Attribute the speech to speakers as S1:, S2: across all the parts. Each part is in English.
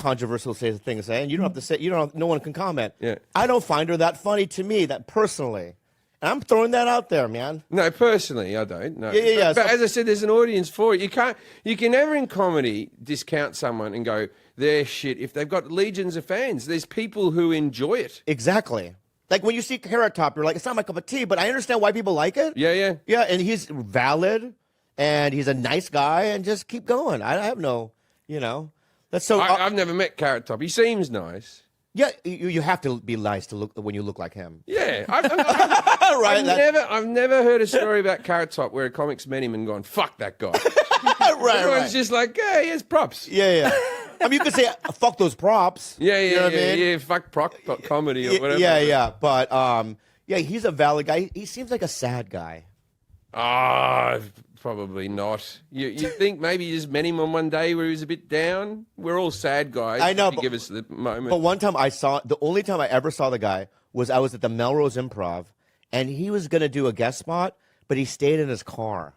S1: controversial thing to say, and you don't have to say. No one can comment.
S2: Yeah.
S1: I don't find her that funny to me, that personally. And I'm throwing that out there, man.
S2: No, personally, I don't. No.
S1: Yeah.
S2: But as I said, there's an audience for it. You can never in comedy discount someone and go, they're shit if they've got legions of fans. There's people who enjoy it.
S1: Exactly. Like when you see Carrot Top, you're like, it's not my cup of tea, but I understand why people like it.
S2: Yeah.
S1: Yeah, and he's valid, and he's a nice guy, and just keep going. I have no, that's so.
S2: I've never met Carrot Top. He seems nice.
S1: Yeah, you have to be nice to look when you look like him.
S2: Yeah, I've never heard a story about Carrot Top where a comic's met him and gone, fuck that guy. Everyone's just like, yeah, he has props.
S1: Yeah. I mean, you could say, fuck those props.
S2: Yeah, fuck prop comedy or whatever.
S1: Yeah. But, he's a valid guy. He seems like a sad guy.
S2: Probably not. You think maybe you just met him on one day where he was a bit down? We're all sad guys.
S1: I know.
S2: Give us the moment.
S1: But one time the only time I ever saw the guy was I was at the Melrose Improv, and he was going to do a guest spot, but he stayed in his car.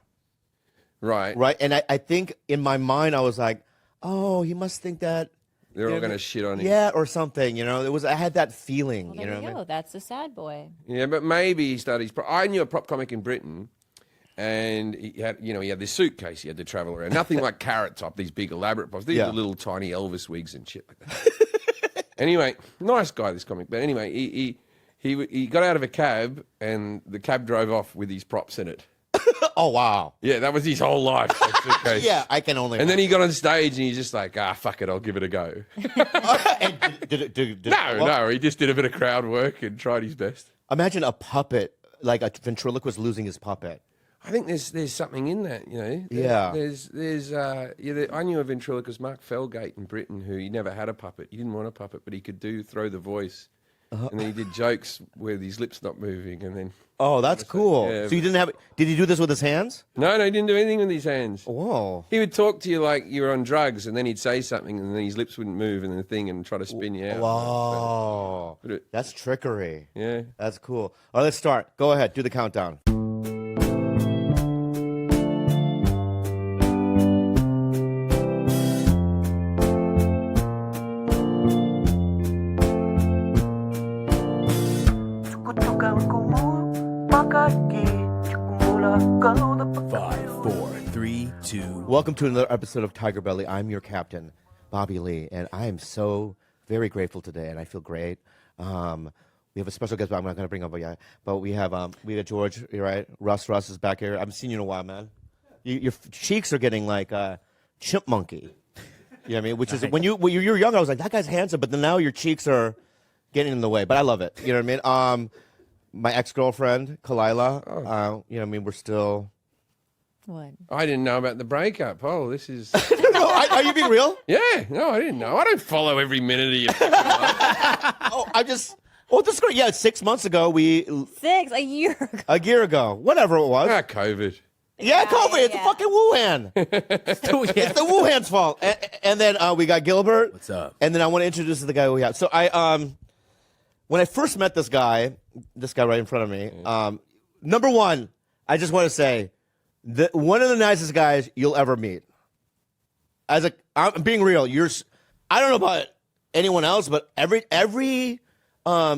S2: Right.
S1: And I think in my mind, I was like, oh, he must think that
S2: they're all going to shit on him.
S1: Yeah, or something. I had that feeling.
S3: Well, there you go. That's a sad boy.
S2: Yeah, but maybe he studies. I knew a prop comic in Britain. And he had this suitcase he had to travel around. Nothing like Carrot Top, these big elaborate props. These are little tiny Elvis wigs and shit like that. Anyway, nice guy, this comic. But anyway, he got out of a cab and the cab drove off with his props in it.
S1: Oh, wow.
S2: Yeah, that was his whole life. That suitcase.
S1: Yeah, I can only.
S2: And then he got on stage and he's just like, fuck it, I'll give it a go. No, he just did a bit of crowd work and tried his best.
S1: Imagine a puppet, like a ventriloquist losing his puppet.
S2: I think there's something in that,
S1: Yeah.
S2: I knew a ventriloquist, Mark Felgate in Britain, who he never had a puppet. He didn't want a puppet, but he could throw the voice. And then he did jokes where his lips not moving, and then.
S1: Oh, that's cool.
S2: Yeah.
S1: So you didn't have? Did he do this with his hands?
S2: No, he didn't do anything with his hands.
S1: Whoa.
S2: He would talk to you like you were on drugs, and then he'd say something, and then his lips wouldn't move, and try to spin you out.
S1: Whoa. That's trickery.
S2: Yeah.
S1: That's cool. All right, let's start. Go ahead. Do the countdown. Welcome to another episode of Tiger Belly. I'm your captain, Bobby Lee, and I am so very grateful today, and I feel great. We have a special guest, but I'm not going to bring up yet. But we have George, right? Russ is back here. I haven't seen you in a while, man. Your cheeks are getting like chimp monkey. You know what I mean? Which is when you were young, I was like, that guy's handsome, but then now your cheeks are getting in the way. But I love it. You know what I mean? My ex-girlfriend, Kalila, we're still.
S3: What?
S2: I didn't know about the breakup. Oh, this is.
S1: No, are you being real?
S2: Yeah, no, I didn't know. I don't follow every minute of your
S1: this is great. Yeah, 6 months ago,
S3: a year ago.
S1: A year ago, whatever it was.
S2: COVID.
S1: Yeah, COVID. It's fucking Wuhan. It's the Wuhan's fault. And then we got Gilbert.
S4: What's up?
S1: And then I want to introduce the guy we have. So when I first met this guy right in front of me, number one, I just want to say, one of the nicest guys you'll ever meet. I'm being real. I don't know about anyone else, but every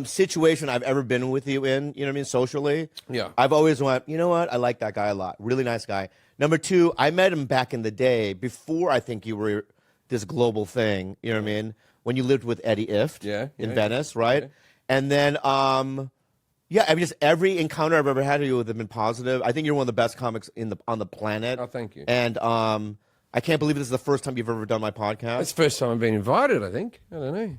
S1: situation I've ever been with you in, you know what I mean, socially,
S2: yeah,
S1: I've always went, you know what, I like that guy a lot. Really nice guy. Number two, I met him back in the day before I think you were this global thing. You know what I mean? When you lived with Eddie Ift in Venice, right? Yeah. And then. Just every encounter I've ever had with you has been positive. I think you're one of the best comics on the planet.
S2: Oh, thank you.
S1: And I can't believe this is the first time you've ever done my podcast.
S2: It's the first time I've been invited, I think. I don't know.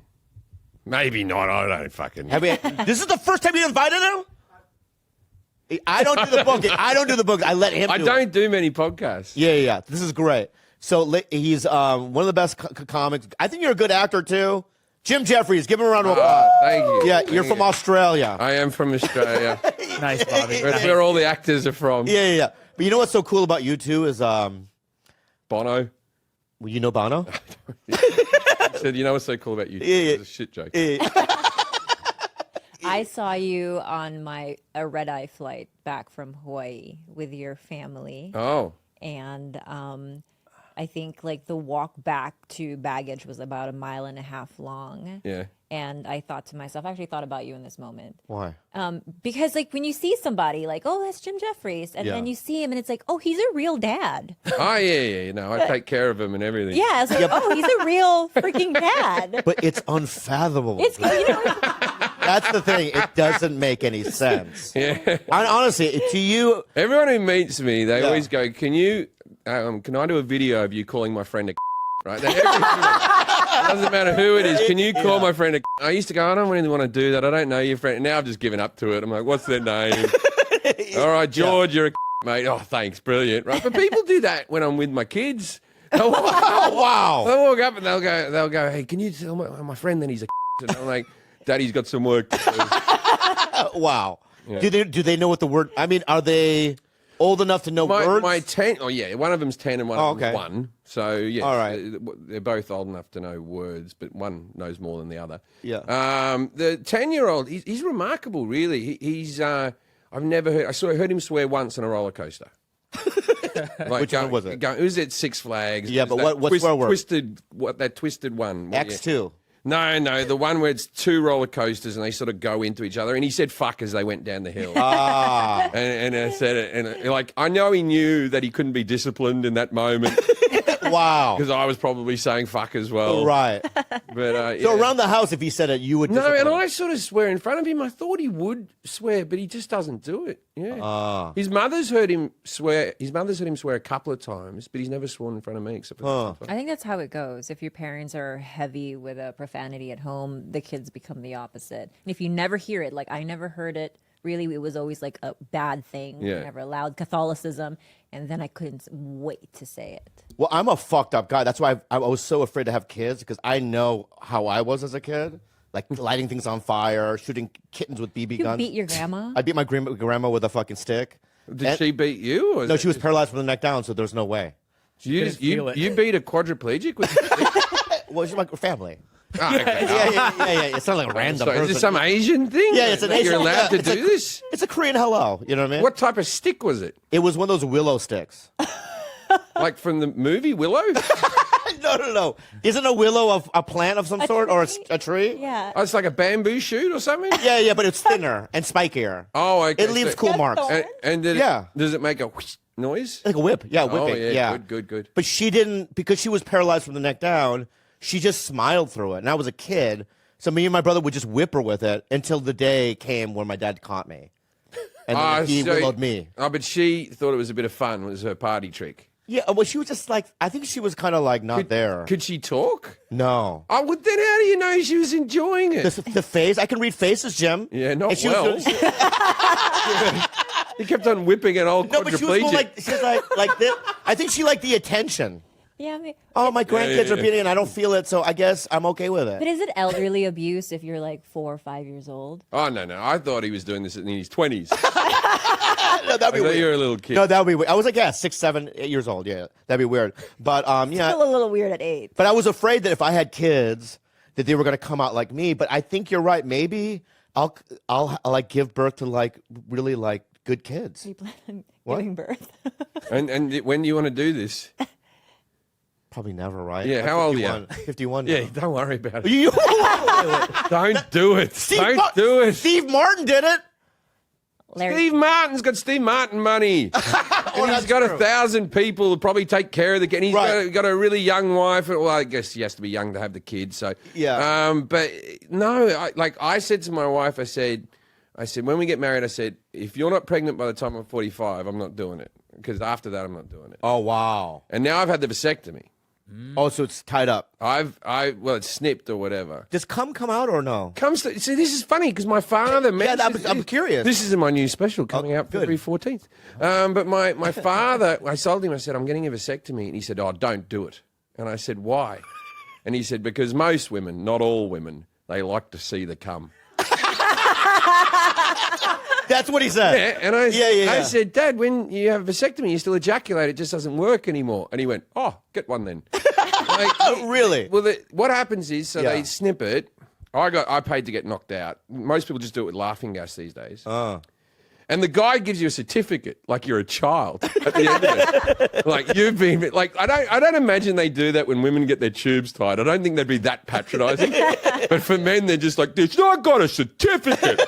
S2: Maybe not. I don't fucking know.
S1: This is the first time you invited him? I don't do the booking. I let him do it.
S2: I don't do many podcasts.
S1: Yeah. This is great. So he's one of the best comics. I think you're a good actor, too. Jim Jeffries, give him a round of applause.
S2: Thank you.
S1: Yeah, you're from Australia.
S2: I am from Australia.
S4: Nice, Bobby.
S2: That's where all the actors are from.
S1: Yeah. But you know what's so cool about you, too, is...
S2: Bono.
S1: Well, you know Bono?
S2: He said, you know what's so cool about you?
S1: Yeah.
S2: It's a shit joke.
S3: I saw you on a red-eye flight back from Hawaii with your family.
S2: Oh.
S3: And I think like the walk back to baggage was about 1.5 miles long.
S2: Yeah.
S3: And I thought to myself, I actually thought about you in this moment.
S1: Why?
S3: Because like when you see somebody like, oh, that's Jim Jeffries, and then you see him and it's like, oh, he's a real dad.
S2: Oh, yeah. You know, I take care of him and everything.
S3: Yeah, it's like, oh, he's a real freaking dad.
S1: But it's unfathomable.
S3: It's, you know,
S1: That's the thing. It doesn't make any sense.
S2: Yeah.
S1: Honestly, to you,
S2: Everyone who meets me, they always go, can I do a video of you calling my friend a right? It doesn't matter who it is. Can you call my friend a I used to go, I don't really want to do that. I don't know your friend. Now I've just given up to it. I'm like, what's their name? All right, George, you're a mate. Oh, thanks. Brilliant. Right. But people do that when I'm with my kids. They'll walk,
S1: wow.
S2: they'll walk up and they'll go, hey, can you tell my friend that he's a and I'm like, Daddy's got some work to do.
S1: Wow.
S2: Yeah.
S1: Do they know what the word? I mean, are they old enough to know words?
S2: My 10. Oh yeah, one of them's 10 and one of them's
S1: okay.
S2: 1. So yeah,
S1: all right.
S2: They're both old enough to know words, but one knows more than the other.
S1: Yeah.
S2: The 10-year-old, he's remarkable, really. He's I've never heard. I heard him swear once on a roller coaster. Like,
S1: Which one was it?
S2: It was at Six Flags.
S1: Yeah, but what swear word?
S2: That twisted one.
S1: X2.
S2: No, the one where it's 2 roller coasters and they sort of go into each other. And he said fuck as they went down the hill.
S1: Ah.
S2: And I said it, and like I know he knew that he couldn't be disciplined in that moment
S1: Wow.
S2: because I was probably saying fuck as well.
S1: Right.
S2: But
S1: So
S2: yeah.
S1: around the house, if he said it, you would
S2: No,
S1: discipline
S2: and
S1: him.
S2: I sort of swear in front of him. I thought he would swear, but he just doesn't do it. Yeah. His mother's heard him swear. His mother's heard him swear a couple of times, but he's never sworn in front of me except for
S3: I think that's how it goes. If your parents are heavy with a profanity at home, the kids become the opposite. And if you never hear it, like I never heard it, really, it was always like a bad thing.
S2: Yeah.
S3: Never allowed Catholicism. And then I couldn't wait to say it.
S1: Well, I'm a fucked up guy. That's why I was so afraid to have kids because I know how I was as a kid. Like lighting things on fire, shooting kittens with BB
S3: You
S1: guns.
S3: beat your grandma?
S1: I beat my grandma with a fucking stick.
S2: Did she beat you? Or
S1: No, she was paralyzed from the neck down, so there's no way.
S2: You you beat a quadriplegic with.
S1: Well, she's my family.
S2: Oh, okay.
S1: Yeah. It's not like a random
S2: So is
S1: person.
S2: this some Asian thing?
S1: Yeah, it's an
S2: that
S1: Asian.
S2: You're allowed to
S1: it's
S2: do this?
S1: It's a Korean hello. You know what I mean?
S2: What type of stick was it?
S1: It was one of those willow sticks.
S2: Like from the movie Willow?
S1: No. Isn't a willow a plant of some sort or a tree?
S3: Yeah.
S2: Oh, it's like a bamboo shoot or something?
S1: Yeah, but it's thinner and spikier.
S2: Oh, okay.
S1: It leaves cool marks.
S3: thorns.
S2: And does it make a whoosh noise?
S1: Like a whip. Yeah,
S2: Oh,
S1: whipping.
S2: yeah. Good.
S1: But she didn't, because she was paralyzed from the neck down, she just smiled through it. And I was a kid, so me and my brother would just whip her with it until the day came when my dad caught me. And then he willowed me.
S2: Oh, but she thought it was a bit of fun. It was her party trick.
S1: Yeah, well, she was just like, I think she was kind of like not there.
S2: Could she talk?
S1: No.
S2: Oh, well, then how do you know she was enjoying it?
S1: The face, I can read faces, Jim.
S2: Yeah, not
S1: And she
S2: well.
S1: Was,
S2: He kept on whipping an old
S1: no, but she was more
S2: quadriplegic.
S1: she was like this. I think she liked the attention.
S3: Yeah. I mean,
S1: Oh, my grandkids
S2: yeah.
S1: are beating it, and I don't feel it, so I guess I'm okay with it.
S3: but is it elderly abuse if you're like 4 or 5 years old?
S2: Oh, no. I thought he was doing this in his 20s.
S1: No, that'd be
S2: I thought
S1: weird.
S2: you were a little kid.
S1: No, that would be weird. I was like, 6, 7, 8 years old. Yeah, that'd be weird. But yeah.
S3: Still a little weird at 8.
S1: But I was afraid that if I had kids, that they were going to come out like me. But I think you're right. Maybe I'll like give birth to like really like good kids.
S3: You plan on
S1: What?
S3: giving birth?
S2: And when do you want to do this?
S1: Probably never, right?
S2: Yeah,
S1: I'm
S2: how old are you?
S1: 51 now.
S2: Yeah, don't worry about it.
S1: You-
S2: Don't do it. Don't do it.
S1: Steve Martin did it.
S3: Larry,
S2: Steve Martin's got Steve Martin money. And he's
S1: that's
S2: got
S1: true.
S2: 1,000 people who probably take care of the kid. He's
S1: Right.
S2: got a really young wife. Well, I guess he has to be young to have the kid. So
S1: Yeah.
S2: But no, I said to my wife, I said, when we get married, I said, if you're not pregnant by the time I'm 45, I'm not doing it. Because after that, I'm not doing it.
S1: Oh wow.
S2: And now I've had the vasectomy.
S1: Oh, so it's tied up.
S2: Well, it's snipped or whatever.
S1: Does cum come out or no?
S2: See, this is funny because my father mentioned.
S1: I'm curious.
S2: This is in my new special coming out
S1: good.
S2: February 14th. But my father, I told him, I said, I'm getting a vasectomy. And he said, oh, don't do it. And I said, why? And he said, because most women, not all women, they like to see the cum.
S1: That's what he said.
S2: Yeah, and I
S1: Yeah.
S2: said, Dad, when you have a vasectomy, you still ejaculate. It just doesn't work anymore. And he went, oh, get one then.
S1: Really?
S2: Well, what happens is,
S1: Yeah.
S2: they snip it. I paid to get knocked out. Most people just do it with laughing gas these days. And the guy gives you a certificate like you're a child at the end of it. Like you've been like I don't imagine they do that when women get their tubes tied. I don't think they'd be that patronizing. But for men they're just like this. No, I got a certificate.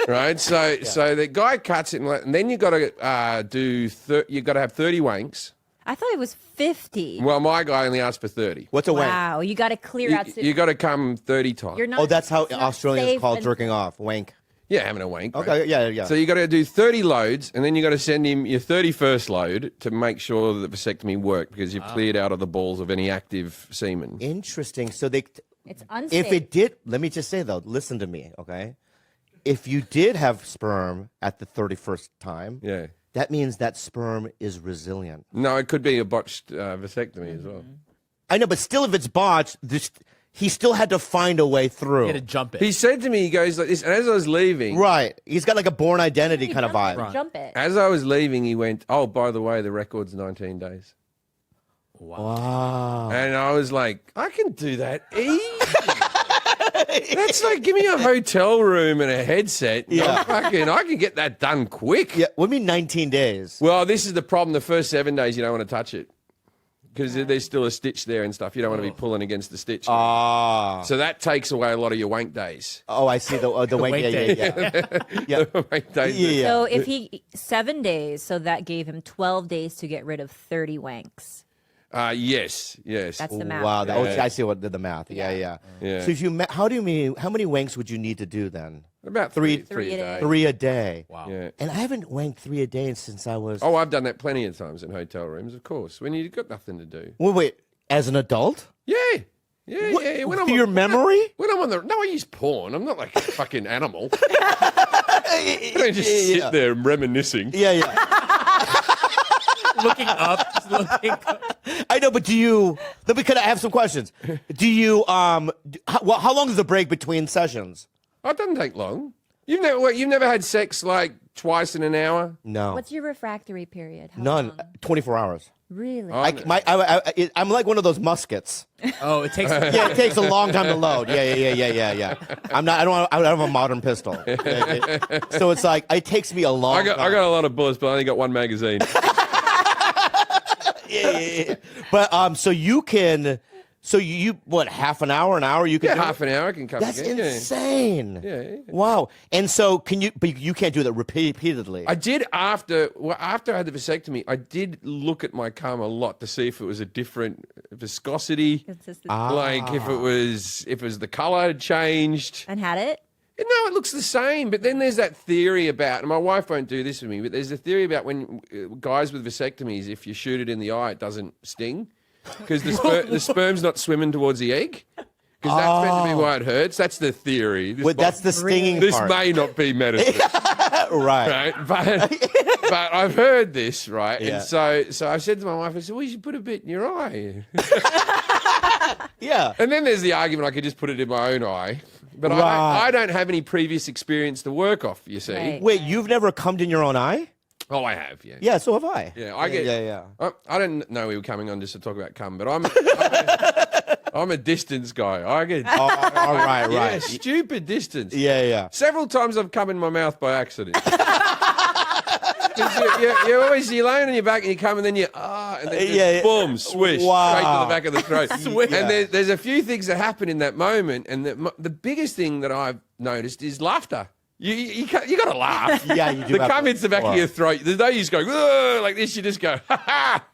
S2: Right? So the guy cuts it and then you got to you got to have 30 wanks.
S3: I thought it was 50.
S2: Well, my guy only asked for 30.
S1: What's a wank?
S3: Wow, you got to clear out.
S2: You got to come 30 times.
S3: You're not.
S1: Oh, that's how
S3: it's not
S1: Australians
S3: safe
S1: call
S3: and-
S1: jerking off. Wank.
S2: Yeah, having a wank.
S1: Okay,
S2: right?
S1: yeah.
S2: So you got to do 30 loads, and then you got to send him your 31st load to make sure that the vasectomy worked because you've cleared out of the balls of any active semen.
S1: Interesting. So
S3: It's unsafe.
S1: if it did, let me just say though, listen to me, okay? If you did have sperm at the 31st time,
S2: Yeah.
S1: that means that sperm is resilient.
S2: No, it could be a botched vasectomy as well.
S1: I know, but still, if it's botched, he still had to find a way through.
S4: You had to jump it.
S2: He said to me, he goes like this, and as I was leaving,
S1: Right. He's got like a born identity kind of vibe.
S4: Right.
S3: Jump it.
S2: as I was leaving, he went, "Oh, by the way, the record's 19 days."
S1: Wow.
S2: And I was like, I can do that easy. That's like, give me a hotel room and a headset.
S1: Yeah.
S2: I can get that done quick.
S1: Yeah. What do you mean 19 days?
S2: Well, this is the problem. The first 7 days, you don't want to touch it because there's still a stitch there and stuff. You don't want to be pulling against the stitch.
S1: Ah.
S2: So that takes away a lot of your wank days.
S1: Oh, I see the wank.
S4: wank
S1: Yeah. Yeah.
S2: Wank days.
S1: Yeah.
S3: So if he 7 days, so that gave him 12 days to get rid of 30 wanks.
S2: Yes.
S3: That's the math.
S1: Wow.
S3: right?
S1: Okay, I see what did the math. Yeah.
S2: Yeah.
S1: So if you how many wanks would you need to do then?
S2: About
S1: Three-
S2: three a day.
S1: 3 a day.
S4: Wow.
S2: Yeah.
S1: And I haven't wanked 3 a day since I was.
S2: Oh, I've done that plenty of times in hotel rooms, of course, when you've got nothing to do.
S1: Wait. As an adult?
S2: Yeah. When
S1: Through
S2: I'm
S1: your memory?
S2: When I'm on the no, I use porn. I'm not like a fucking animal. I don't just sit there reminiscing.
S1: Yeah.
S4: Looking up. Just looking up.
S1: I know, but do you? Let me. Can I have some questions? Do you? How long is the break between sessions?
S2: Oh, it doesn't take long. You've never had sex like twice in an hour?
S1: No,
S3: What's your refractory period? How
S1: none.
S3: long?
S1: 24 hours.
S3: Really?
S1: I'm like one of those muskets.
S4: Oh, it takes.
S1: Yeah, it takes a long time to load. Yeah. I don't have a modern pistol. So it's like it takes me a long.
S2: I got a lot of bullets, but I only got one magazine.
S1: Yeah. But so you can. So you what? Half an hour, an hour? You can.
S2: Yeah,
S1: do it?
S2: half an hour I can come
S1: That's
S2: again.
S1: insane.
S2: Yeah.
S1: Wow. And so can you? But you can't do that repeatedly.
S2: I did after I had the vasectomy. I did look at my cum a lot to see if it was a different viscosity,
S3: Consistency.
S2: like if it was the color had changed.
S3: And had it?
S2: No, it looks the same. But then there's that theory about, and my wife won't do this with me, but there's a theory about when guys with vasectomies, if you shoot it in the eye, it doesn't sting because the sperm's not swimming towards the egg. Because that's meant to be why it hurts. That's the theory.
S1: That's the stinging
S2: This
S1: part.
S2: may not be medicine.
S1: Right.
S2: Right, but I've heard this, right?
S1: Yeah.
S2: And so I said to my wife, I said, well, you should put a bit in your eye.
S1: Yeah.
S2: And then there's the argument I could just put it in my own eye. But
S1: Right.
S2: I don't have any previous experience to work off, you see.
S3: Right.
S1: Wait, you've never cummed in your own eye?
S2: Oh, I have, yeah.
S1: Yeah, so have I.
S2: Yeah, I get.
S1: Yeah.
S2: I didn't know we were coming on just to talk about cum, but I'm a distance guy. I get.
S1: All right.
S2: Yeah, stupid distance.
S1: Yeah.
S2: Several times I've come in my mouth by accident. 'Cause you're always you're laying on your back and you come and then and then just boom, swish,
S1: Wow.
S2: straight to the back of the throat.
S1: Swish.
S2: And there's a few things that happen in that moment, and the biggest thing that I've noticed is laughter. You got to laugh.
S1: Yeah, you do.
S2: The
S1: have
S2: cum
S1: to-
S2: hits the back of your throat. There's no use going like this. You just go, ha ha.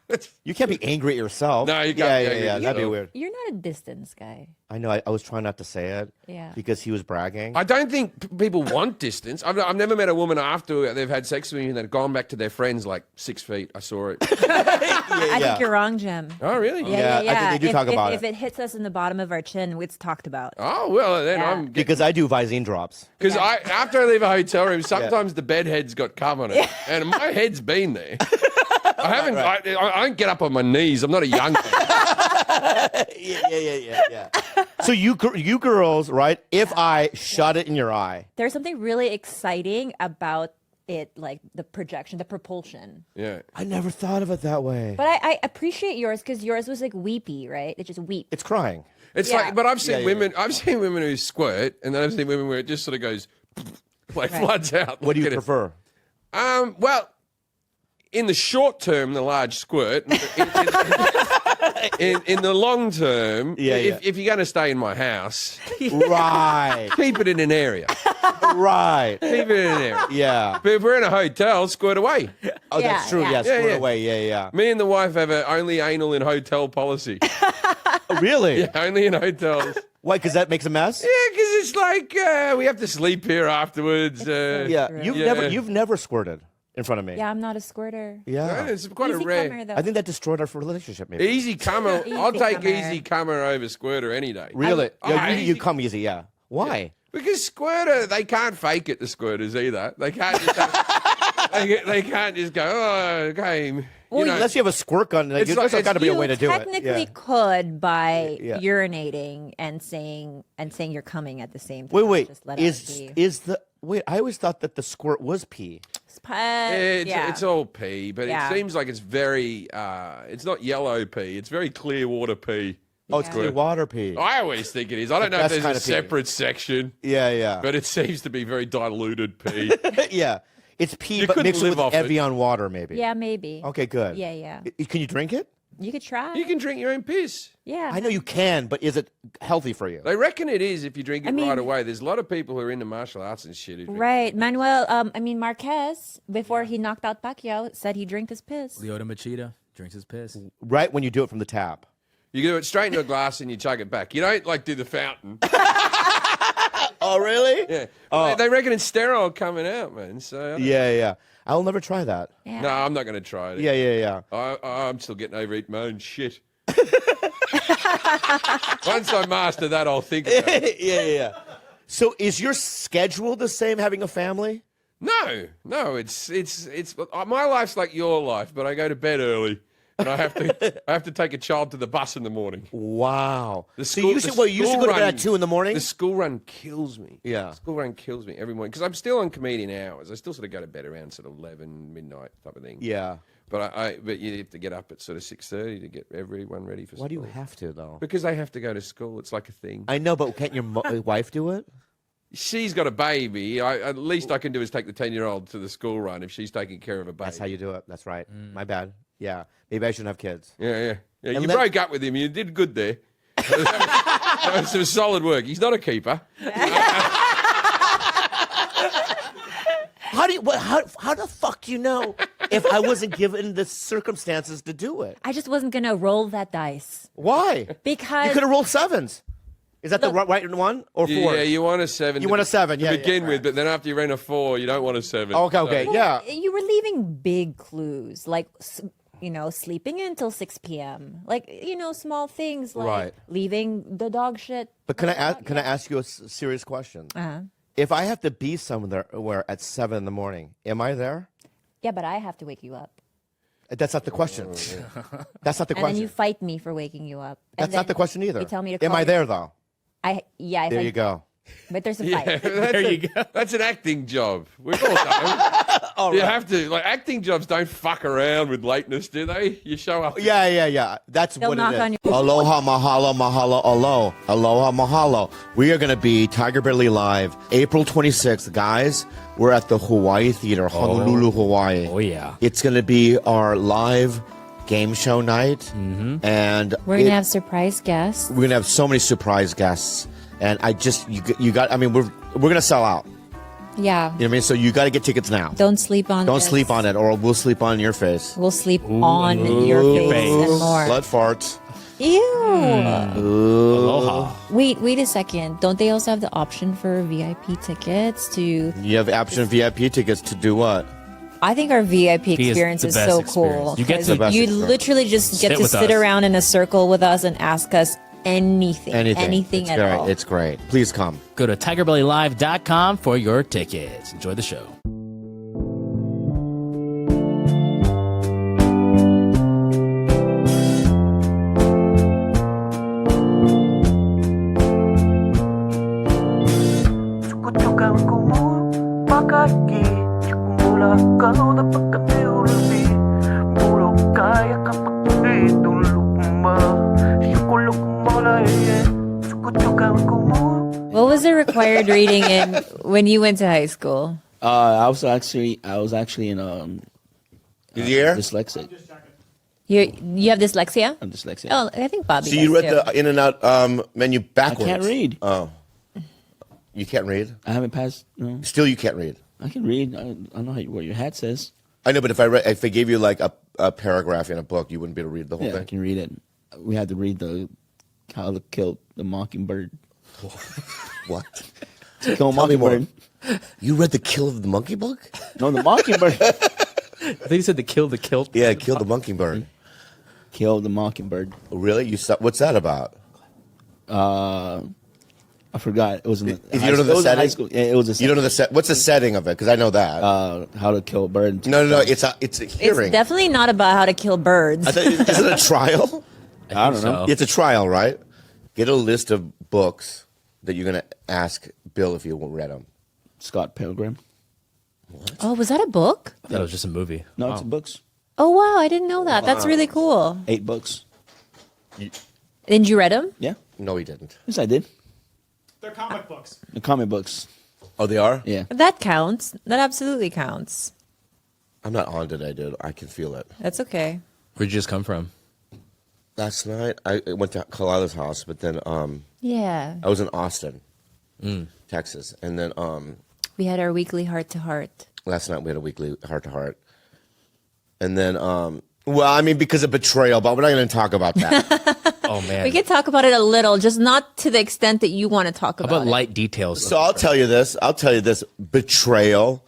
S1: You can't be angry at yourself.
S2: No, you can't be angry
S1: Yeah,
S2: at
S1: that'd be
S2: yourself.
S1: weird.
S3: You're not a distance guy.
S1: I know. I was trying not to say it.
S3: Yeah.
S1: Because he was bragging.
S2: I don't think people want distance. I've never met a woman after they've had sex with me and they've gone back to their friends like 6 feet. I saw it.
S3: I think you're wrong, Jim.
S2: Oh, really?
S1: Yeah, I think they do talk about
S3: If it hits us in the bottom of our chin, it's talked about.
S2: Oh, well, then
S3: Yeah.
S2: I'm...
S1: Because I do Visine drops.
S2: Because after I leave a hotel room, sometimes the bed head's got cum on it. And my head's been there. I haven't... I don't get up on my knees. I'm not a young man.
S1: Yeah. So you girls, right? If I shot it in your eye.
S3: There's something really exciting about it, like the projection, the propulsion.
S2: Yeah.
S1: I never thought of it that way.
S3: But I appreciate yours because yours was like weepy, right? It just weep.
S1: It's crying.
S2: It's
S3: Yeah.
S2: like... But I've seen
S1: Yeah.
S2: women... I've seen women who squirt, and then I've seen women where it just sort of goes... like
S3: Right.
S2: floods out.
S1: What do you
S2: Look at it.
S1: prefer?
S2: Well, in the short term, the large squirt. In the long term, if you're going to stay in my house,
S1: Right.
S2: keep it in an area.
S1: Right.
S2: Keep it in an area.
S1: Yeah.
S2: But if we're in a hotel, squirt away.
S1: Oh, that's true. Yeah. Squirt
S2: yeah.
S1: away. Yeah.
S2: Me and the wife have a only anal in hotel policy.
S1: Oh, really?
S2: Yeah, only in hotels.
S1: Why? Because that makes a mess.
S2: Yeah, because it's like we have to sleep here afterwards.
S1: Yeah. You've never squirted in front of me.
S3: Yeah, I'm not a squirter.
S1: Yeah.
S2: It's quite
S3: Easy
S2: a rare.
S3: comer, though.
S1: I think that destroyed our relationship. Maybe.
S2: Easy comer.
S3: Easy
S2: I'll take
S3: comer.
S2: easy comer over squirter any day.
S1: Really? Yeah.
S2: easy-
S1: You come easy. Yeah. Why?
S2: Because squirter, they can't fake it, the squirters either. They can't just they can't just go, oh, okay.
S1: Well, unless you have a squirt gun, like,
S2: It's
S1: there's
S2: like-
S1: got to be a
S3: You
S1: way to do it.
S3: technically
S1: Yeah.
S3: could by
S1: Yeah.
S3: urinating and saying you're coming at the same time.
S1: Wait.
S3: Just let out pee.
S1: Is the wait? I always thought that the squirt was pee.
S2: It's all pee, but
S3: Yeah.
S2: it seems like it's very, it's not yellow pee. It's very clear water pee.
S1: Oh, it's clear water pee.
S2: I always think it is. I don't know if
S1: best
S2: there's
S1: kind
S2: a
S1: of pee.
S2: separate section,
S1: Yeah.
S2: but it seems to be very diluted pee.
S1: Yeah. It's pee,
S2: You
S1: but
S2: couldn't
S1: mixed
S2: live
S1: with
S2: off it.
S1: Evian water, maybe.
S3: Yeah, maybe.
S1: Okay, good.
S3: Yeah.
S1: Can you drink it?
S3: You could try.
S2: You can drink your own piss.
S3: Yeah.
S1: I know you can, but is it healthy for you?
S2: They reckon it is if you drink it
S3: mean-
S2: right away. There's a lot of people who are into martial arts and shit. Who drink
S3: Right. Marquez, before he knocked out Pacquiao, said he drank his piss.
S4: Lyoto Machida drinks his piss.
S1: Right when you do it from the tap.
S2: You do it straight into a glass and you chug it back. You don't like do the fountain.
S1: Oh, really?
S2: Yeah.
S1: Oh.
S2: They reckon it's sterile coming out, man. So
S1: Yeah. I'll never try that.
S3: Yeah.
S2: no, I'm not going to try it.
S1: Yeah.
S2: I'm still getting over eating my own shit. Once I master that, I'll think about it.
S1: Yeah. So is your schedule the same having a family?
S2: No, it's my life's like your life, but I go to bed early and I have to take a child to the bus in the morning.
S1: Wow.
S2: The
S1: So
S2: school-
S1: you used
S2: the
S1: to go
S2: school
S1: to bed
S2: run-
S1: at 2 in the morning?
S2: The school run kills me.
S1: Yeah.
S2: The school run kills me every morning because I'm still on comedian hours. I still sort of go to bed around sort of 11 midnight type of thing.
S1: Yeah.
S2: But you have to get up at sort of 6:30 to get everyone ready for school.
S1: Why do you have to, though?
S2: Because they have to go to school. It's like a thing.
S1: I know, but can't your wife do it?
S2: She's got a baby. At least I can do is take the 10-year-old to the school run if she's taking care of a baby.
S1: That's how you do it. That's right. My bad. Yeah. Maybe I shouldn't have kids.
S2: Yeah. You
S1: And
S2: broke up with him. You did good there. That was some solid work. He's not a keeper.
S1: How the fuck do you know if I wasn't given the circumstances to do it?
S3: I just wasn't going to roll that dice.
S1: Why?
S3: Because
S1: You could have rolled 7s. Is that the
S3: Look-
S1: right one or 4?
S2: Yeah, you want a 7.
S1: You want a 7,
S2: to
S1: yeah,
S2: begin
S1: yeah.
S2: with, but then after you ran a 4, you don't want a 7.
S1: Okay.
S2: So-
S1: Yeah.
S3: you were leaving big clues, like, sleeping until 6 p.m. Like, small things like
S1: Right.
S3: leaving the dog shit.
S1: But can I ask you a serious question?
S3: Uh-huh.
S1: If I have to be somewhere at 7 in the morning, am I there?
S3: Yeah, but I have to wake you up.
S1: That's not the question. That's not the
S3: And
S1: question.
S3: then you fight me for waking you up. And
S1: That's not the
S3: then
S1: question either.
S3: You tell me to
S1: Am
S3: call
S1: I
S3: you-
S1: there though?
S3: Yeah.
S1: There you go.
S3: But there's a
S2: Yeah,
S3: fight.
S2: that's
S4: There you go.
S2: That's an acting job. We've all done it. You have to, like, acting jobs don't fuck around with lateness, do they? You show up.
S1: Yeah. That's
S3: They'll
S1: what
S3: knock
S1: it
S3: on
S1: is.
S3: your-
S1: Aloha, mahalo, mahalo, alo. Aloha, mahalo. We are going to be Tiger Belly Live April 26th. Guys, we're at the Hawaii Theater, Honolulu, Hawaii.
S4: Oh, yeah.
S1: It's going to be our live game show night. And
S3: We're going to have surprise guests.
S1: we're going to have so many surprise guests. And we're going to sell out.
S3: Yeah.
S1: You know what I mean? So you got to get tickets now.
S3: Don't sleep on
S1: Don't
S3: this.
S1: sleep on it, or we'll sleep on your face.
S3: We'll sleep on your face and more.
S1: Blood farts.
S3: Ew.
S4: Aloha.
S3: Wait a second. Don't they also have the option for VIP tickets to...
S1: You have option VIP tickets to do what?
S3: I think our VIP
S4: is
S3: experience
S4: the
S3: is
S4: best
S3: so
S4: experience.
S3: cool.
S4: You get
S3: 'cause
S4: to-
S1: The best
S3: you
S1: experience.
S3: literally just get
S4: Sit
S3: to
S4: with
S3: sit
S4: us.
S3: around in a circle with us and ask us anything.
S1: Anything. It's
S3: at
S1: great.
S3: all.
S1: It's great. Please come.
S4: Go to tigerbellylive.com for your tickets. Enjoy the show.
S5: Suku juga kumu pakai Cikumula kau dapatkan lebih Bulu kaya kapak itu lukma Syukuluk mulai Suku juga kumu
S3: What was the required reading in when you went to high school?
S6: I was actually in
S1: Year?
S6: dyslexic.
S3: You have dyslexia?
S6: I'm dyslexic.
S3: Oh, I think Bobby.
S1: So you
S3: does
S1: read
S3: too.
S1: the in and out menu backwards.
S6: I can't read.
S1: Oh, you can't read.
S6: I haven't passed. No,
S1: Still, you can't read.
S6: I can read. I know what your hat says.
S1: I know, but if they gave you like a paragraph in a book, you wouldn't be able to read the whole
S6: Yeah, I
S1: thing.
S6: can read it. We had to read How to Kill the Mockingbird.
S1: What?
S6: To Kill a
S1: Tell me more.
S6: Mockingbird.
S1: You read the Kill of the Monkey book?
S6: No, the Mockingbird.
S4: I think you said the kilt.
S1: Yeah, Kill the Mockingbird.
S6: Kill the Mockingbird.
S1: Really? What's that about?
S6: I forgot. It was in
S1: You
S6: the
S1: don't know the
S6: it was in high
S1: setting?
S6: school. Yeah, it was a
S1: You don't know the set. What's the setting of it? Because I know that.
S6: How to Kill a Bird.
S1: No. It's a
S3: It's
S1: hearing.
S3: definitely not about how to kill birds.
S1: Is it a trial?
S6: I don't know.
S1: It's a trial, right? Get a list of books that you're gonna ask Bill if you read them.
S6: Scott Pilgrim.
S3: Oh, was that a book?
S4: That was just a movie.
S6: No, it's books.
S3: Oh wow, I didn't know that. That's really cool.
S6: 8 books.
S3: Did you read them?
S6: Yeah.
S1: No, he didn't.
S6: Yes, I did.
S7: They're comic books.
S6: The comic books.
S1: Oh, they are?
S6: Yeah.
S3: That counts. That absolutely counts.
S1: I'm not on today, dude. I can feel it.
S3: That's okay.
S4: Where'd you just come from?
S1: Last night, I went to Kalila's house, but then
S3: Yeah.
S1: I was in Austin, Texas. And then
S3: We had our weekly heart to heart.
S1: last night we had a weekly heart-to-heart. And then, well, I mean, because of betrayal, but we're not going to talk about that.
S4: Oh man.
S3: We could talk about it a little, just not to the extent that you want to talk
S4: How
S3: about
S4: about
S3: it.
S4: light details?
S1: So I'll tell you this. Betrayal.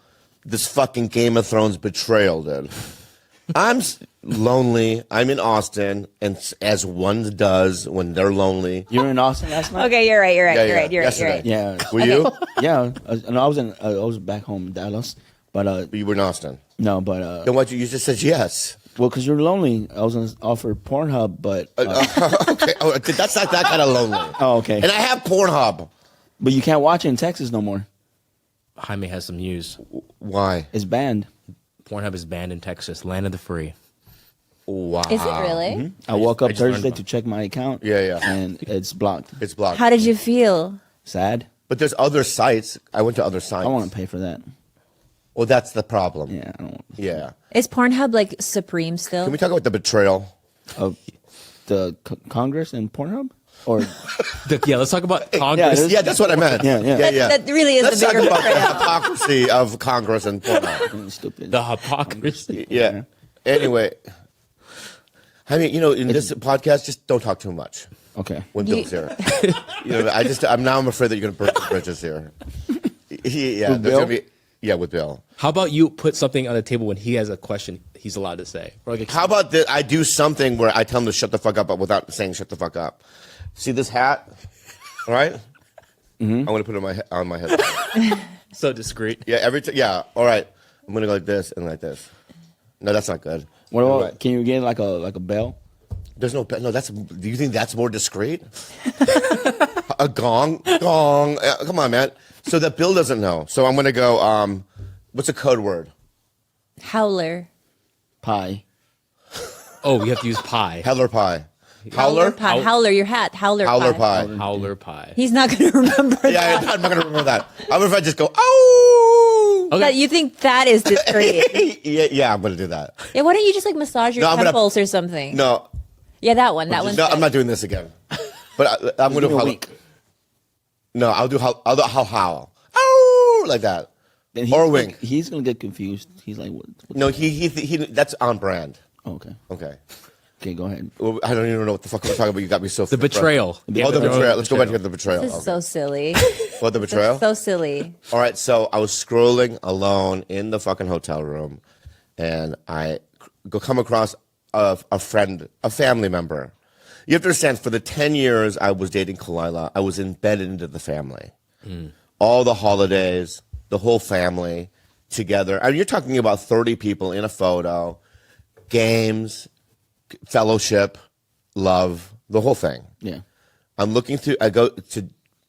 S1: This fucking Game of Thrones betrayal, dude. I'm lonely. I'm in Austin, and as one does when they're lonely.
S6: You were in Austin last night?
S3: Okay, you're right. You're right.
S1: Yeah,
S3: You're
S1: yeah,
S3: right. You're right. You're
S1: yesterday.
S3: right.
S6: Yeah.
S1: Were you?
S6: Yeah. I was back home in Dallas. But
S1: You were in Austin.
S6: no, but
S1: Then what? You just said yes.
S6: well, because you're lonely. I was going to offer Pornhub, but
S1: Okay. Oh, that's not that kind of lonely.
S6: oh, okay.
S1: And I have Pornhub.
S6: But you can't watch it in Texas no more.
S4: Jaime has some news.
S1: Why?
S6: It's banned.
S4: Pornhub is banned in Texas, land of the free.
S1: Wow.
S3: Is it really?
S6: I woke up
S4: just learned
S6: Thursday
S4: about-
S6: to check my account.
S1: Yeah, yeah.
S6: And it's blocked.
S1: It's blocked.
S3: How did you feel?
S6: Sad.
S1: But there's other sites. I went to other sites.
S6: I want to pay for that.
S1: Well, that's the problem.
S6: Yeah, I don't want
S1: Yeah.
S3: Is Pornhub like supreme still?
S1: Can we talk about the betrayal?
S6: of the Congress and Pornhub or
S4: Yeah, let's talk about Congress.
S6: there's-
S1: Yeah, that's what I meant.
S6: Yeah, yeah.
S3: That really is
S1: Let's
S3: the
S1: talk
S3: bigger
S1: about the
S3: betrayal.
S1: hypocrisy of Congress and Pornhub.
S6: stupid.
S4: The hypocrisy.
S1: Yeah. Anyway, I mean, in this podcast, just don't talk too much
S6: Okay.
S1: when Bill's here. I'm afraid that you're going to burn the bridges here. Yeah,
S6: With
S1: there's
S6: Bill?
S1: gonna be. Yeah, with Bill.
S4: How about you put something on the table when he has a question he's allowed to say? Or like a-
S1: How about this? I do something where I tell him to shut the fuck up, but without saying shut the fuck up. See this hat? All right? I want to put it on my head.
S4: so discreet?
S1: Yeah, every time. Yeah, all right. I'm going to go like this and like this. No, that's not good.
S6: What about?
S1: Right.
S6: Can you get like a bell?
S1: There's no. Do you think that's more discreet? A gong? Gong. Come on, man. So that Bill doesn't know. So I'm going to go, what's a code word?
S3: Howler.
S6: Pie.
S4: Oh, you have to use pie.
S1: Howler pie. Howler?
S3: pie. Howler, your hat. Howler,
S1: Howler
S3: pie.
S1: pie.
S4: Howler pie.
S3: He's not going to remember
S1: Yeah,
S3: that.
S1: I'm not going to remember that. How about if I just go, oh?
S4: Okay.
S3: That you think that is discreet.
S1: Yeah, I'm going to do that.
S3: Yeah, why don't you just like massage your
S1: No, I'm gonna-
S3: temples or something?
S1: No,
S3: Yeah, that one. That one's
S1: no,
S3: good.
S1: I'm not doing this again. But I'm going to
S6: Give me a
S1: do
S6: week.
S1: No, I'll do howl. Oh, like that.
S6: Then
S1: Or a wink.
S6: He's gonna get confused. He's like, what?
S1: No, he that's on brand.
S6: Oh, okay.
S1: Okay.
S6: Okay, go ahead.
S1: Well, I don't even know what the fuck we're talking about. You got me so
S4: The betrayal.
S1: Oh, the betrayal. Let's go back to the betrayal.
S3: This is
S1: Okay.
S3: so silly.
S1: What, the betrayal?
S3: So silly.
S1: All right, so I was scrolling alone in the fucking hotel room, and I come across a friend, a family member. You have to understand, for the 10 years I was dating Kalila, I was embedded into the family. All the holidays, the whole family together. I mean, you're talking about 30 people in a photo, games, fellowship, love, the whole thing.
S6: Yeah.
S1: I'm looking through, I go to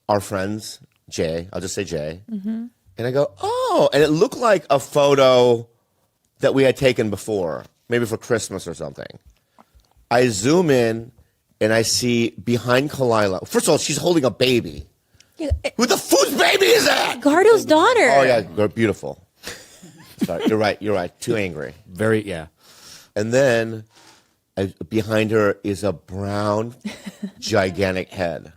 S1: our friends, Jay, I'll just say Jay, and I go, oh, and it looked like a photo that we had taken before, maybe for Christmas or something. I zoom in and I see behind Kalila, first of all, she's holding a baby.
S3: Yeah,
S1: Who the whose baby is that?
S3: Gardo's daughter.
S1: Oh, yeah, they're beautiful. Sorry, you're right. You're right. Too angry.
S4: Very, yeah.
S1: And then behind her is a brown, gigantic head.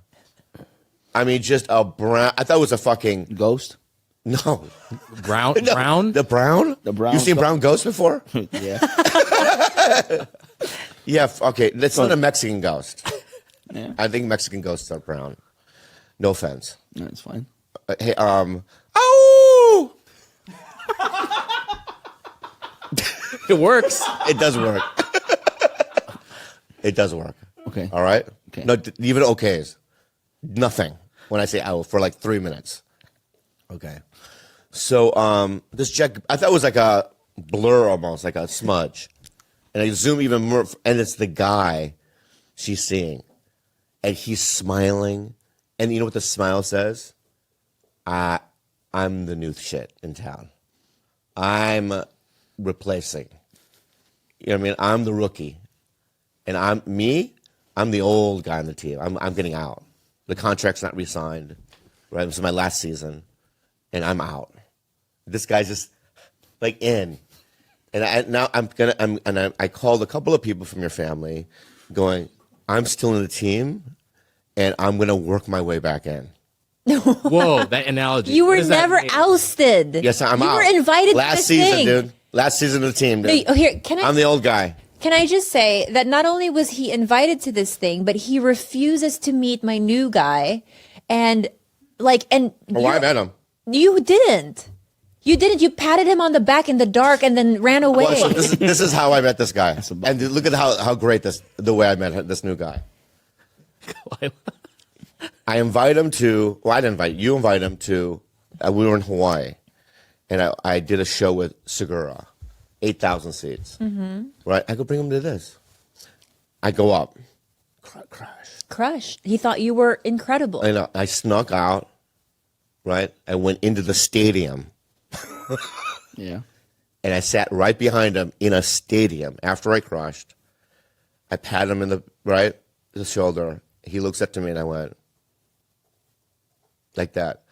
S1: I mean, just a brown. I thought it was a fucking
S6: Ghost?
S1: no.
S4: Brown,
S1: No.
S4: brown.
S1: The brown?
S6: The brown
S1: You've seen
S6: ghost?
S1: brown ghosts before?
S6: Yeah.
S1: Yeah. Okay. That's not a Mexican ghost.
S6: Yeah.
S1: I think Mexican ghosts are brown. No offense.
S6: No, it's fine.
S1: Hey, oh,
S4: It works.
S1: it does work. It does work.
S6: Okay.
S1: All right.
S6: Okay.
S1: No, even okays. Nothing when I say ow for like 3 minutes. Okay. So this Jack, I thought it was like a blur almost, like a smudge, and I zoom even more, and it's the guy she's seeing, and he's smiling, and you know what the smile says? I'm the new shit in town. I'm replacing. You know what I mean? I'm the rookie. And I'm the old guy on the team. I'm getting out. The contract's not re-signed. Right? This is my last season. And I'm out. This guy's just like in. And I called a couple of people from your family going, I'm still in the team and I'm gonna work my way back in.
S4: Whoa, that analogy.
S3: You
S4: What
S3: were
S4: does that
S3: never
S4: mean?
S3: ousted.
S1: Yes, I'm out.
S3: You were invited
S1: last
S3: to this
S1: season,
S3: thing.
S1: dude. Last season of the team, dude.
S3: No, here,
S1: I'm the old guy.
S3: Can I just say that not only was he invited to this thing, but he refuses to meet my new guy, and
S1: Oh, I met him.
S3: You didn't. You didn't. You patted him on the back in the dark and then ran away.
S1: Well, so this is how I met this guy.
S6: a
S1: And look at how great the way I met this new guy. I invite him to, well, I didn't invite, you invite him to, we were in Hawaii, and I did a show with Segura, 8,000 seats. Mm-hmm. Right? I go bring him to this. I go up. Crash.
S3: Crushed. He thought you were incredible.
S1: And I snuck out, right? I went into the stadium,
S6: Yeah.
S1: and I sat right behind him in a stadium after I crushed. I pat him in the shoulder. He looks up to me, and I went, like that.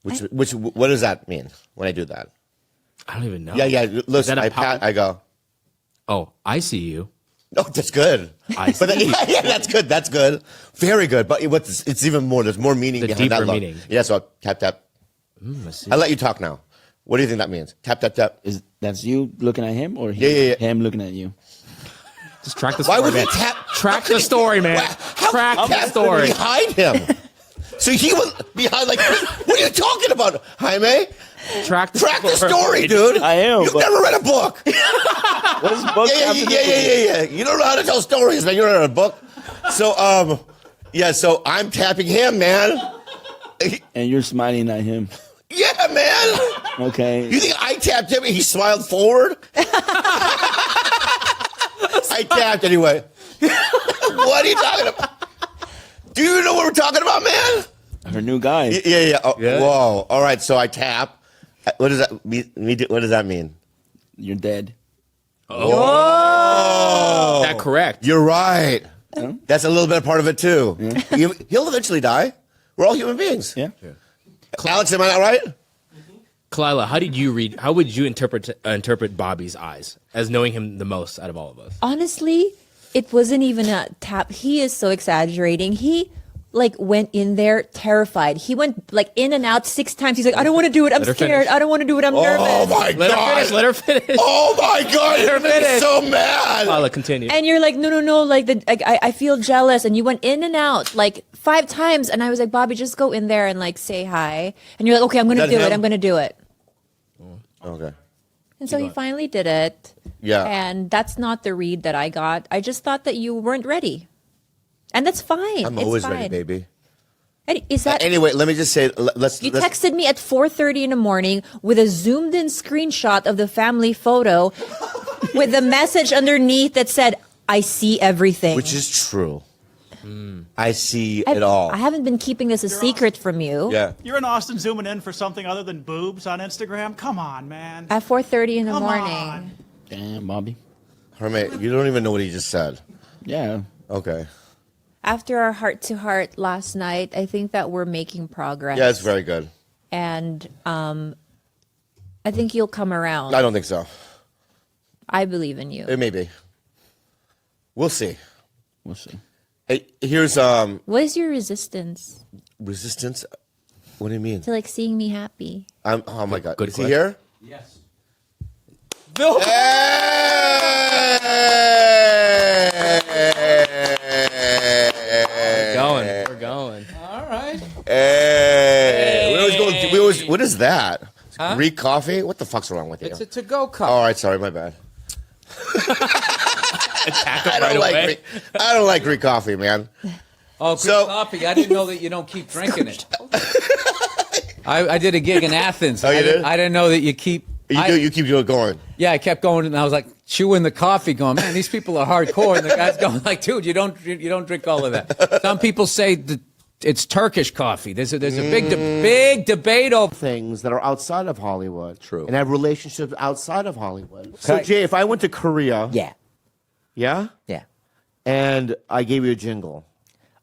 S1: What does that mean when I do that?
S4: I don't even know.
S1: Yeah.
S4: Is
S1: Listen,
S4: that a
S1: I pat. I go.
S4: Oh, I see you.
S1: No, that's good.
S4: I
S1: But
S4: see.
S1: yeah, that's good. That's good. Very good. But it's even more. There's more meaning
S4: The
S1: behind that
S4: deeper
S1: look.
S4: meaning.
S1: Yeah. So tap tap.
S4: I see.
S1: I let you talk now. What do you think that means? Tap tap tap.
S6: That's you looking at him or
S1: Yeah.
S6: him looking at you?
S4: Just track the
S1: Why
S4: story,
S1: would he
S4: man.
S1: tap?
S4: Track the story, man. Track the
S1: Tap
S4: story.
S1: behind him. So he was behind. Like, what are you talking about, Jaime?
S4: Track the
S1: story, dude.
S6: I am,
S1: You've
S6: but-
S1: never read a book.
S6: What is book
S1: Yeah. You don't know how to tell stories, man. You don't know a book. So, so I'm tapping him, man.
S6: And you're smiling at him.
S1: Yeah, man.
S6: Okay.
S1: You think I tapped him and he smiled forward? I tapped anyway. What are you talking about? Do you know what we're talking about, man?
S6: Her new guy.
S1: Yeah. Oh,
S4: Yeah.
S1: Whoa. All right. So I tap. What does that mean? What does that mean?
S6: You're dead.
S1: Oh,
S4: That correct.
S1: you're right. That's a little bit of part of it too. He'll eventually die. We're all human beings.
S6: Yeah.
S1: Alex, am I not right?
S4: Kalila, how would you interpret Bobby's eyes as knowing him the most out of all of us?
S3: Honestly, it wasn't even a tap. He is so exaggerating. He went in there terrified. He went in and out 6 times. He's like, I don't want to do it. I'm
S4: Let her
S3: scared.
S4: finish.
S3: I don't want to do it. I'm
S1: Oh
S3: nervous.
S1: my
S4: Let her
S1: god!
S4: finish. Let her finish.
S1: Oh my god! You're
S4: finish.
S1: so mad.
S4: Kalila, continue.
S3: And you're like, no. I feel jealous. And you went in and out 5 times. And I was like, Bobby, just go in there and say hi. And you're like, okay, I'm going to
S1: That
S3: do
S1: him?
S3: it. I'm going to do it.
S1: Okay.
S3: And so he finally did it.
S1: Yeah.
S3: And that's not the read that I got. I just thought that you weren't ready. And that's fine.
S1: I'm
S3: It's
S1: always
S3: fine.
S1: ready, baby.
S3: And is that
S1: Anyway, let me just say, let's.
S3: you texted me at 4:30 in the morning with a zoomed in screenshot of the family photo with a message underneath that said, I see everything.
S1: Which is true. I see it all.
S3: I haven't been keeping this a secret from you.
S1: Yeah.
S7: You're in Austin zooming in for something other than boobs on Instagram? Come on, man.
S3: At 4:30 in the
S7: Come
S3: morning.
S7: on.
S6: Damn, Bobby.
S1: Hermit, you don't even know what he just said.
S6: Yeah.
S1: Okay.
S3: After our heart to heart last night, I think that we're making progress.
S1: Yeah, it's very good.
S3: And I think you'll come around.
S1: I don't think so.
S3: I believe in you.
S1: It may be. We'll see.
S6: We'll see.
S1: Hey, here's
S3: What is your resistance
S1: resistance. What do you mean?
S3: to like seeing me happy?
S1: Oh my God.
S4: Good
S1: Is he
S4: question.
S1: here?
S2: Yes.
S4: Bill. We're going.
S2: All right.
S1: Hey. We always, what is that? Greek coffee? What the fuck's wrong with you?
S2: It's a to-go cup.
S1: All right, sorry, my bad.
S4: Attack
S1: I
S4: him
S1: don't
S4: right
S1: like
S4: away.
S1: Greek, I don't like Greek coffee, man.
S8: Oh, good
S1: So-
S8: coffee. I didn't know that you don't keep drinking it. I did a gig in Athens.
S1: Oh, you did?
S8: I didn't know that you keep.
S1: You keep doing it going.
S8: Yeah, I kept going, and I was like chewing the coffee, going, "Man, these people are hardcore." And the guy's going, "Like, dude, you don't drink all of that." Some people say that it's Turkish coffee. There's a big debate over.
S1: Things that are outside of Hollywood.
S6: True.
S1: And have relationships outside of Hollywood. So,
S9: Okay.
S1: Jay, if I went to Korea,
S9: Yeah.
S1: yeah,
S9: Yeah.
S1: and I gave you a jingle,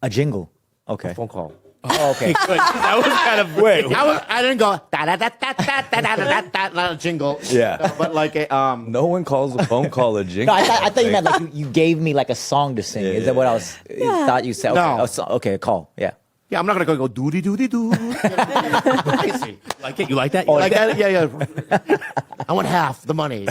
S9: A jingle. Okay.
S1: phone call.
S9: Oh, okay.
S4: That was kind of wait.
S1: I didn't go da da da da da da da da da da jingle.
S10: Yeah.
S1: No, but like a
S10: No one calls a phone call a jingle.
S9: No, I thought you meant like you gave me like a song to sing. Is that what I was? Thought you said? Okay,
S1: No.
S9: okay, a call. Yeah.
S1: Yeah, I'm not gonna go doody doody doo. Crazy.
S4: Like it? You like that?
S1: Oh, like that? Yeah, yeah. I want half the money.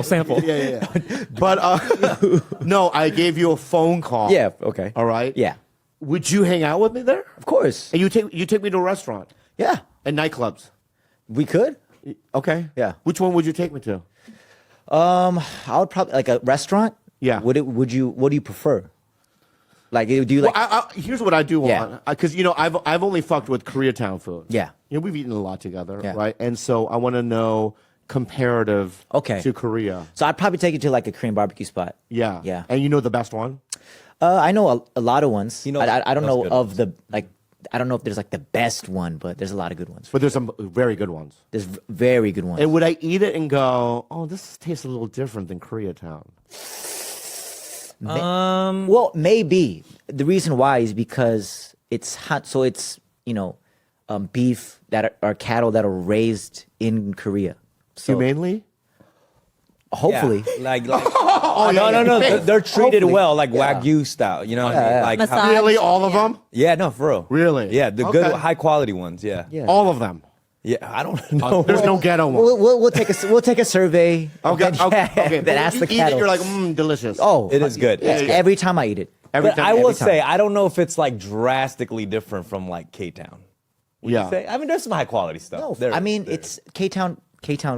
S4: Sample.
S1: Yeah. But no, I gave you a phone call.
S9: Yeah. Okay.
S1: All right.
S9: Yeah.
S1: Would you hang out with me there?
S9: Of course.
S1: And you take me to a restaurant
S9: Yeah.
S1: and nightclubs.
S9: We could.
S1: Okay.
S9: Yeah.
S1: Which one would you take me to?
S9: I would probably like a restaurant.
S1: Yeah.
S9: What do you prefer? Like, do you like?
S1: Well, here's what I do
S9: Yeah.
S1: want, because I've only fucked with Koreatown food.
S9: Yeah.
S1: We've eaten a lot together,
S9: Yeah.
S1: right? And so I want to know comparative
S9: Okay.
S1: to Korea.
S9: So I'd probably take you to like a Korean barbecue spot.
S1: Yeah.
S9: Yeah.
S1: And you know the best one?
S9: I know a lot of ones.
S10: You know
S9: I don't
S10: those
S9: know
S10: good
S9: of the like. I don't know if there's like the best one, but there's a lot of good ones.
S1: But there's some very good ones.
S9: There's very good ones.
S1: And would I eat it and go, oh, this tastes a little different than Koreatown?
S9: Well, maybe the reason why is because it's hot. So it's beef that are cattle that are raised in Korea. So
S1: Humanely?
S9: hopefully,
S10: Like
S1: Oh,
S10: no. They're treated
S9: Hopefully.
S10: well, like
S9: Yeah.
S10: Wagyu style. You know what I
S9: Yeah,
S10: mean?
S9: yeah.
S10: Like
S3: Massage.
S1: Really, all of them?
S10: yeah, no, for real.
S1: Really?
S10: Yeah, the
S1: Okay.
S10: good, high quality ones. Yeah.
S9: yeah.
S1: All of them.
S10: Yeah, I don't know.
S1: There's no ghetto one.
S9: We'll take a survey.
S1: Okay.
S9: that
S1: But
S9: asks
S1: you
S9: the
S1: eat
S9: cattle.
S1: it, you're like, delicious.
S9: Oh,
S10: It is good.
S9: yeah,
S10: It's good.
S9: every time I eat it.
S1: Every
S10: But
S1: time,
S10: I will
S1: every time.
S10: say, I don't know if it's like drastically different from like K-Town.
S1: Yeah.
S10: I mean, there's some high quality stuff.
S9: No,
S10: There
S9: I
S10: is,
S9: mean
S10: there
S9: it's K-Town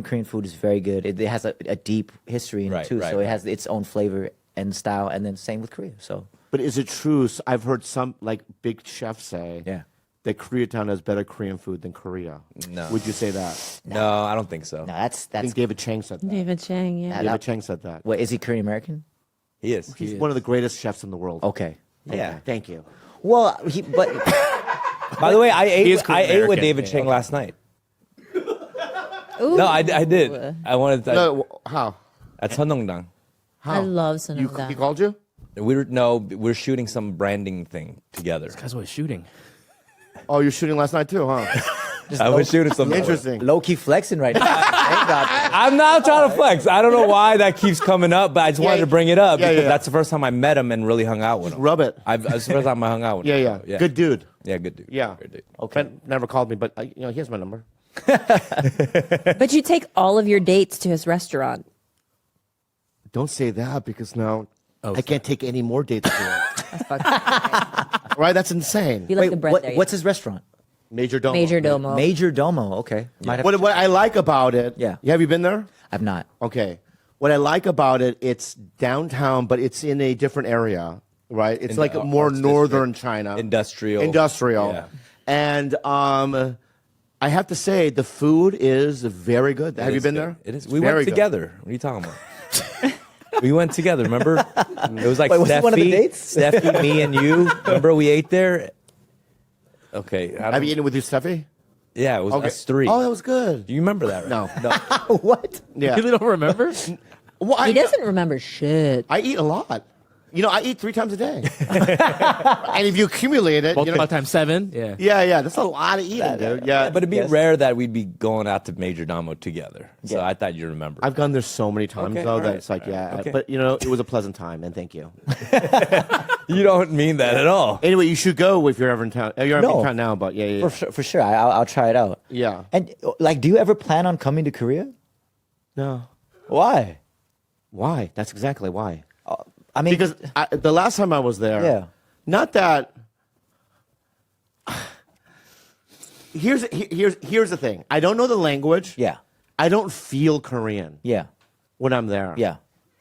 S9: Korean food is very good. It has a deep history in
S10: Right,
S9: it too,
S10: right,
S9: so it
S10: right.
S9: has its own flavor and style. And then same with Korea. So
S1: But is it true? I've heard some like big chefs say
S9: yeah.
S1: that Koreatown has better Korean food than Korea.
S10: No.
S1: Would you say that?
S10: No, I don't think so.
S9: No,
S1: I
S9: that's
S1: think David Chang said that.
S3: David Chang, yeah.
S1: David Chang said that.
S9: what is he Korean American?
S10: He is.
S1: He's one of the greatest chefs in the world.
S9: Okay.
S10: Yeah.
S1: Thank you.
S9: Well, but
S10: By the way, I
S4: is
S10: ate
S4: Korean
S10: with
S4: American.
S10: David Chang last night.
S3: Ooh.
S10: No, I did. I wanted to.
S1: No, how?
S10: At Sonongdang.
S3: I love
S1: He
S3: Sonongdang.
S1: called you?
S10: We're shooting some branding thing together.
S4: That's what shooting.
S1: Oh, you're shooting last night too, huh?
S10: I was shooting some.
S1: Interesting.
S9: low key flexing right now. Thank God.
S10: I'm not trying to flex. I don't know why that keeps coming up, but I just wanted to bring it up
S1: Yeah,
S10: because
S1: yeah.
S10: that's the first time I met him and really hung out with him.
S1: Rub it.
S10: That's the first time I hung out with
S1: Yeah,
S10: him.
S1: yeah. Good dude.
S10: Yeah, good dude.
S1: Yeah.
S10: Good dude.
S1: Okay. Never called me, but here's my number.
S3: But you take all of your dates to his restaurant.
S1: Don't say that because now I can't take any more dates to it.
S3: That's fucking
S1: Right? That's insane.
S3: You like the bread there.
S9: What's his restaurant?
S1: Major Domo.
S3: Major Domo.
S9: Major Domo. Okay. Might have
S1: What I like about it,
S9: Yeah.
S1: Have you been there?
S9: I've not.
S1: Okay. What I like about it, it's downtown, but it's in a different area, right? It's
S10: In
S1: like
S10: the
S1: more
S10: arts
S1: northern
S10: district.
S1: China.
S10: Industrial.
S1: Industrial.
S10: Yeah.
S1: And I have to say, the food is very good. Have you been there?
S10: It is. We
S1: Very
S10: went
S1: good.
S10: together. What are you talking about? We went together. Remember? It was like
S9: Wait, was
S10: Steffi,
S9: it one of the dates?
S10: Steffi, me, and you. Remember we ate there? Okay.
S1: Have you eaten with your Steffi?
S10: Yeah, it was us three.
S1: Oh, that was good.
S10: Do you remember that? Right?
S1: No.
S9: What?
S1: Yeah.
S4: You really don't remember?
S1: Well,
S3: He doesn't remember shit.
S1: I eat a lot. I eat 3 times a day. And if you accumulate it,
S4: Multiply times 7. Yeah.
S1: yeah, that's a lot of eating, dude. Yeah,
S10: But it'd be rare that we'd be going out to Major Damo together. So I thought you remember.
S1: I've gone there so many times,
S10: Okay,
S1: though,
S10: all
S1: that
S10: right,
S1: it's like,
S10: all right,
S1: yeah.
S10: okay.
S1: But, it was a pleasant time, and thank you.
S10: You don't mean that at all.
S1: Anyway, you should go if you're ever in town. You're ever in
S9: No.
S1: town now, but yeah.
S9: For sure. I'll try it out.
S1: Yeah.
S9: And like, do you ever plan on coming to Korea?
S1: No.
S9: Why?
S1: Why? That's exactly why.
S9: I mean,
S1: Because the last time I was there,
S9: Yeah.
S1: not that. Here's the thing. I don't know the language.
S9: yeah,
S1: I don't feel Korean
S9: yeah,
S1: when I'm there.
S9: yeah,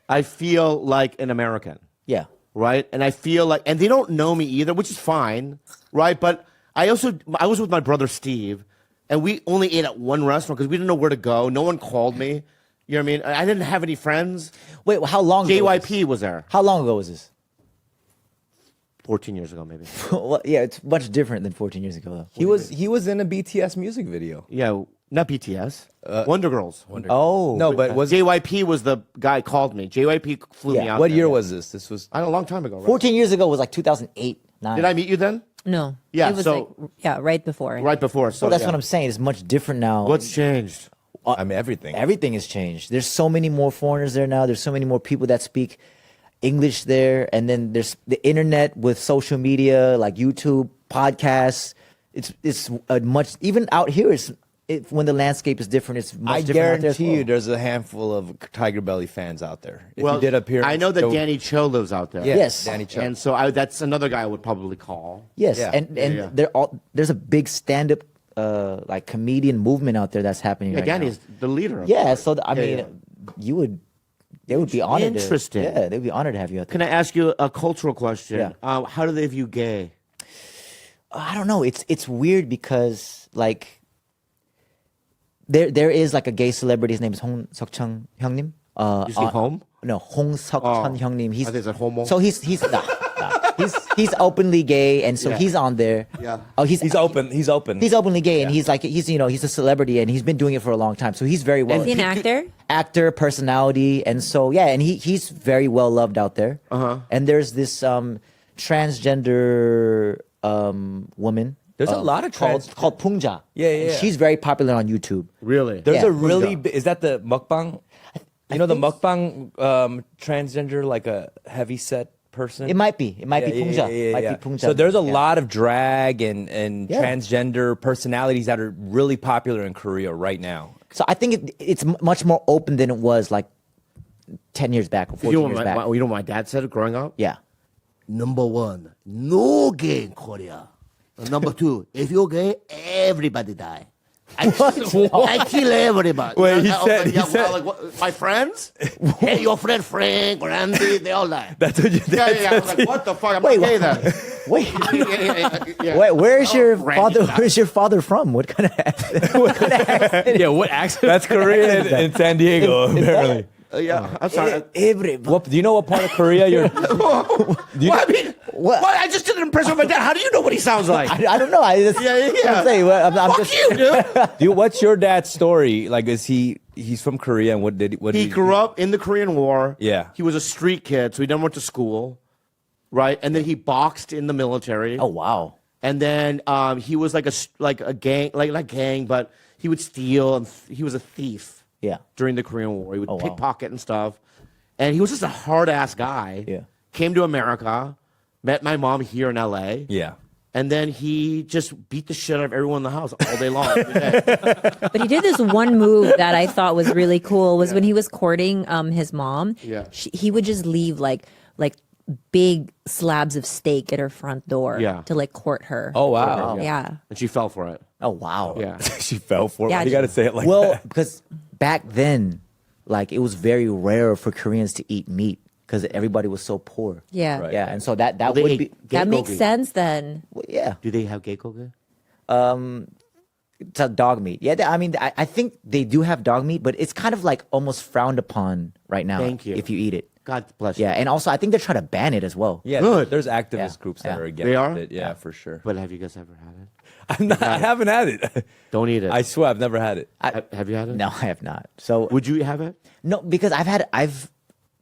S1: I feel like an American,
S9: yeah.
S1: right? And I feel like, and they don't know me either, which is fine, right? But I was with my brother Steve, and we only ate at one restaurant because we didn't know where to go. No one called me. You know what I mean? I didn't have any friends.
S9: Wait, how long ago? was this?
S1: JYP was there
S9: How long ago was this?
S1: 14 years ago, maybe.
S9: Well, yeah, it's much different than 14 years ago, though.
S10: He was in a BTS music video.
S1: Yeah, not BTS. Wonder Girls.
S9: Oh,
S10: No, but was
S1: JYP was the guy called me. JYP flew me
S9: Yeah.
S1: out.
S10: what
S1: there.
S10: year was this? This was
S1: I don't know, a long time ago. Right?
S9: 14 years ago was like 2008, 9.
S1: Did I meet you then?
S3: No.
S1: Yeah,
S3: It was
S1: so-
S3: right before.
S1: Right before. So
S9: Well, that's
S1: yeah.
S9: what I'm saying. It's much different now.
S1: What's changed?
S10: I mean everything.
S9: Everything has changed. There's so many more foreigners there now. There's so many more people that speak English there, and then there's the internet with social media like YouTube, podcasts. It's a much even out here. When the landscape is different, it's much
S10: I
S9: different out there as
S10: guarantee
S9: well.
S10: you there's a handful of Tiger Belly fans out there. If you did appear,
S1: I know that Danny Cho lives out there.
S10: Yeah,
S9: Yes.
S10: Danny Cho.
S1: And so that's another guy I would probably call.
S9: Yes,
S10: Yeah.
S9: and
S1: Yeah.
S9: there's a big stand-up like comedian movement out there that's happening.
S1: Yeah,
S9: right
S1: Danny's
S9: now.
S1: the leader. Of
S9: Yeah,
S1: it.
S9: so I mean, they would be honored.
S1: Interesting.
S9: Yeah, they'd be honored to have you out there.
S1: Can I ask you a cultural question?
S9: Yeah.
S1: How do they view gay?
S9: I don't know. It's weird because like there is like a gay celebrity. His name is Hong Seok-chang 형님.
S1: You say home?
S9: No, Hong Seok-chan 형님.
S1: I think it's a homo.
S9: So he's he's openly gay, and so
S1: Yeah.
S9: he's on there.
S1: Yeah.
S9: Oh,
S10: he's open. He's open.
S9: He's openly gay, and he's he's a celebrity, and he's been doing it for a long time. So he's very well.
S3: Is he an actor?
S9: Actor, personality, and so yeah, and he's very well loved out there. And there's this transgender woman.
S10: There's a lot of
S9: called Pungja.
S10: Yeah,
S9: And
S10: yeah.
S9: she's very popular on YouTube.
S1: Really?
S10: There's
S9: Yeah.
S10: a really is that the mukbang? You know the
S9: think
S10: mukbang transgender like a heavy set person.
S9: It might be. It might be Pungja. Might be Pungja.
S10: So there's a
S9: Yeah.
S10: lot of drag and
S9: Yeah.
S10: transgender personalities that are really popular in Korea right now.
S9: So I think it's much more open than it was like 10 years back or 14
S1: You know,
S9: years
S1: what
S9: back.
S1: my dad said growing up?
S9: Yeah.
S11: Number one, no gay in Korea. Number two, if you're gay, everybody die. I kill everybody.
S10: Wait, he
S11: I was
S10: said-
S11: like,
S10: he said-
S11: what, my friends? Hey, your friend Frank, Randy, they all die.
S10: That's what you did.
S1: Yeah. I was like, what the fuck? I'm
S9: Wait,
S1: not gay then.
S9: Wait.
S1: Yeah.
S9: Wait, where's your
S1: Randy
S9: father?
S1: died.
S9: Where's your father from? What kind of accent?
S4: Yeah, what accent?
S10: That's Korean in San Diego, apparently.
S1: Yeah, I'm sorry.
S9: Everybody.
S10: What, do you know what part of Korea you're?
S1: Well, I mean,
S9: What?
S1: well, I just did an impression of my dad. How do you know what he sounds like?
S9: I don't know.
S1: Yeah.
S9: I'm saying. I'm
S1: Fuck
S9: just,
S1: you, dude.
S10: What's your dad's story? Like, is he's from Korea and what did
S1: He grew up in the Korean War.
S10: Yeah.
S1: He was a street kid, so he never went to school, right? And then he boxed in the military.
S9: Oh wow.
S1: And then he was like a gang, like not gang, but he would steal, and he was a thief.
S9: Yeah.
S1: During the Korean War, he would
S9: wow.
S1: pickpocket and stuff, and he was just a hard ass guy.
S9: Yeah.
S1: Came to America, met my mom here in L.A.
S10: Yeah.
S1: And then he just beat the shit out of everyone in the house all day long. every day.
S3: But he did this one move that I thought was really cool was when he was courting his mom.
S1: Yeah.
S3: He would just leave like big slabs of steak at her front door
S1: Yeah.
S3: to like court her.
S10: Oh wow.
S3: Yeah.
S1: And she fell for it.
S9: Oh wow.
S1: Yeah.
S10: She fell for it.
S3: Yeah,
S10: You got to say it like
S9: Well,
S10: that.
S9: because back then, like it was very rare for Koreans to eat meat because everybody was so poor.
S3: Yeah.
S10: Right.
S9: Yeah, and so that
S1: They
S9: would
S1: ate
S9: be
S3: That makes
S1: gekogi.
S3: sense then.
S9: well, yeah.
S1: Do they have gekogi?
S9: It's a dog meat. Yeah, I mean, I think they do have dog meat, but it's kind of like almost frowned upon right now.
S1: Thank you.
S9: If you eat it.
S1: God bless you.
S9: Yeah, and also I think they're trying to ban it as well.
S10: Yeah,
S1: Good.
S10: there's activist
S9: Yeah.
S10: groups that
S9: Yeah.
S10: are against
S1: They are?
S10: it. Yeah, for sure.
S1: But have you guys ever had it?
S10: I haven't had it.
S1: Don't eat it.
S10: I swear I've never had it.
S1: Have you had it?
S9: No, I have not. So
S1: Would you have it?
S9: no, because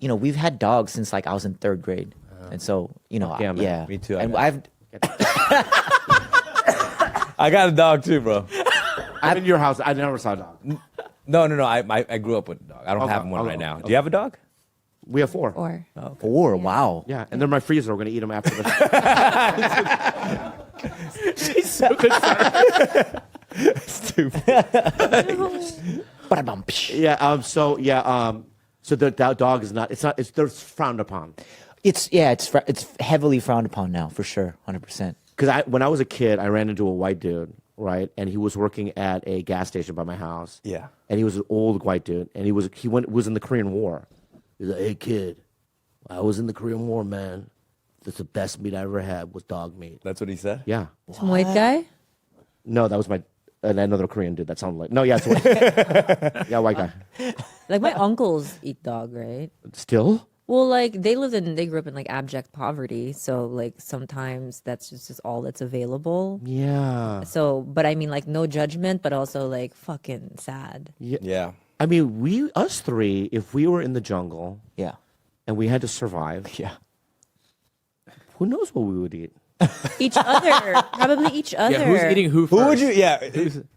S9: we've had dogs since like I was in 3rd grade. And so, you know,
S1: Yeah, man.
S9: yeah.
S10: Me too.
S9: And
S10: I got a dog too, bro.
S1: I'm in your house. I never saw a dog.
S10: No. I grew up with a dog. I don't
S1: Okay,
S10: have one
S1: okay,
S10: right now.
S1: okay.
S10: Do you have a dog?
S1: We have 4.
S3: Or
S9: 4, wow.
S1: Yeah, and they're in my freezer. We're gonna eat them after this.
S4: She's so
S9: Ba-da-bum, psh.
S1: Yeah. So the dog is not. It's not. They're frowned upon.
S9: It's heavily frowned upon now, for sure, 100%.
S1: Because when I was a kid, I ran into a white dude, right? And he was working at a gas station by my house.
S10: Yeah.
S1: And he was an old white dude, and he was in the Korean War. He's like, "Hey kid, I was in the Korean War, man. That's the best meat I ever had was dog meat."
S10: That's what he said?
S1: Yeah.
S3: some white guy.
S1: No, that was another Korean dude. That sounded like no. Yeah, it's white. Yeah, white guy.
S3: Like my uncles eat dog, right?
S1: Still.
S3: Well, like they grew up in like abject poverty, so like sometimes that's just all that's available.
S1: Yeah.
S3: So, but I mean, like no judgment, but also like fucking sad.
S10: Yeah.
S1: I mean, us three, if we were in the jungle
S9: Yeah.
S1: and we had to survive,
S9: Yeah.
S1: who knows what we would eat?
S3: Each other, probably each other.
S4: Yeah, who's eating who first?
S10: Who would you? Yeah.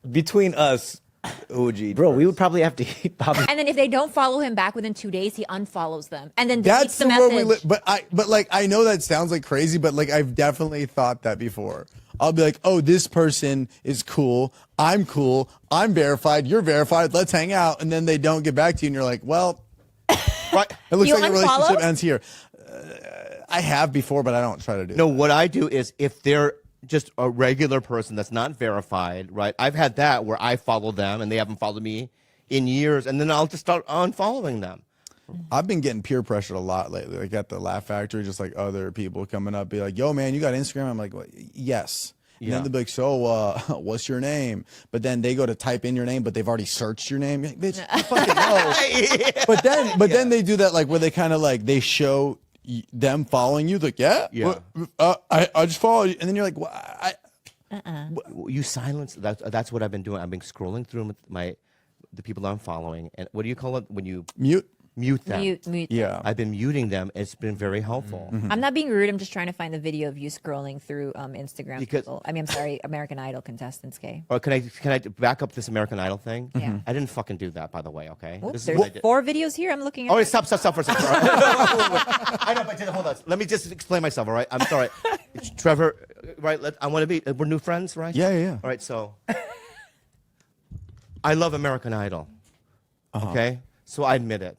S10: Between us, who would you eat?
S9: Bro, we would probably have to eat Bobby.
S3: And then if they don't follow him back within 2 days, he unfollows them and then deletes
S12: That's
S3: the
S12: the world we
S3: message.
S12: live. But like I know that sounds like crazy, but like I've definitely thought that before. I'll be like, oh, this person is cool. I'm cool. I'm verified. You're verified. Let's hang out. And then they don't get back to you, and you're like, well,
S1: Right.
S12: it looks
S3: You
S12: like a relationship
S3: unfollow?
S12: ends here. I have before, but I don't try to do.
S1: No,
S12: that.
S1: what I do is if they're just a regular person that's not verified, right? I've had that where I follow them and they haven't followed me in years, and then I'll just start unfollowing them.
S12: I've been getting peer pressured a lot lately. Like at the Laugh Factory, just like other people coming up, be like, "Yo, man, you got Instagram?" I'm like, well, "Yes." And then they'll be like, "So, what's your name?" But then they go to type in your name, but they've already searched your name. You're like, bitch, you fucking know. But then they do that like where they kind of like they show them following you. Like, yeah. I just follow you, and then you're like, well,
S1: You silence. That's what I've been doing. I've been scrolling through the people I'm following, and what do you call it when you
S12: mute
S1: them?
S3: Mute.
S12: Yeah.
S1: I've been muting them. It's been very helpful.
S3: I'm not being rude. I'm just trying to find the video of you scrolling through Instagram.
S1: Because-
S3: people. I mean, I'm sorry, American Idol contestants. Okay.
S1: Or can I back up this American Idol thing?
S3: Yeah.
S1: I didn't fucking do that, by the way. Okay.
S3: Oops,
S1: This is
S3: there's
S1: what I did.
S3: 4 videos here. I'm looking at.
S1: Oh, wait, stop for a second. I know, but hold on. Let me just explain myself, all right? I'm sorry. It's Trevor, right? I want to be, we're new friends, right?
S12: Yeah.
S1: All right, so I love American Idol, okay? So I admit it.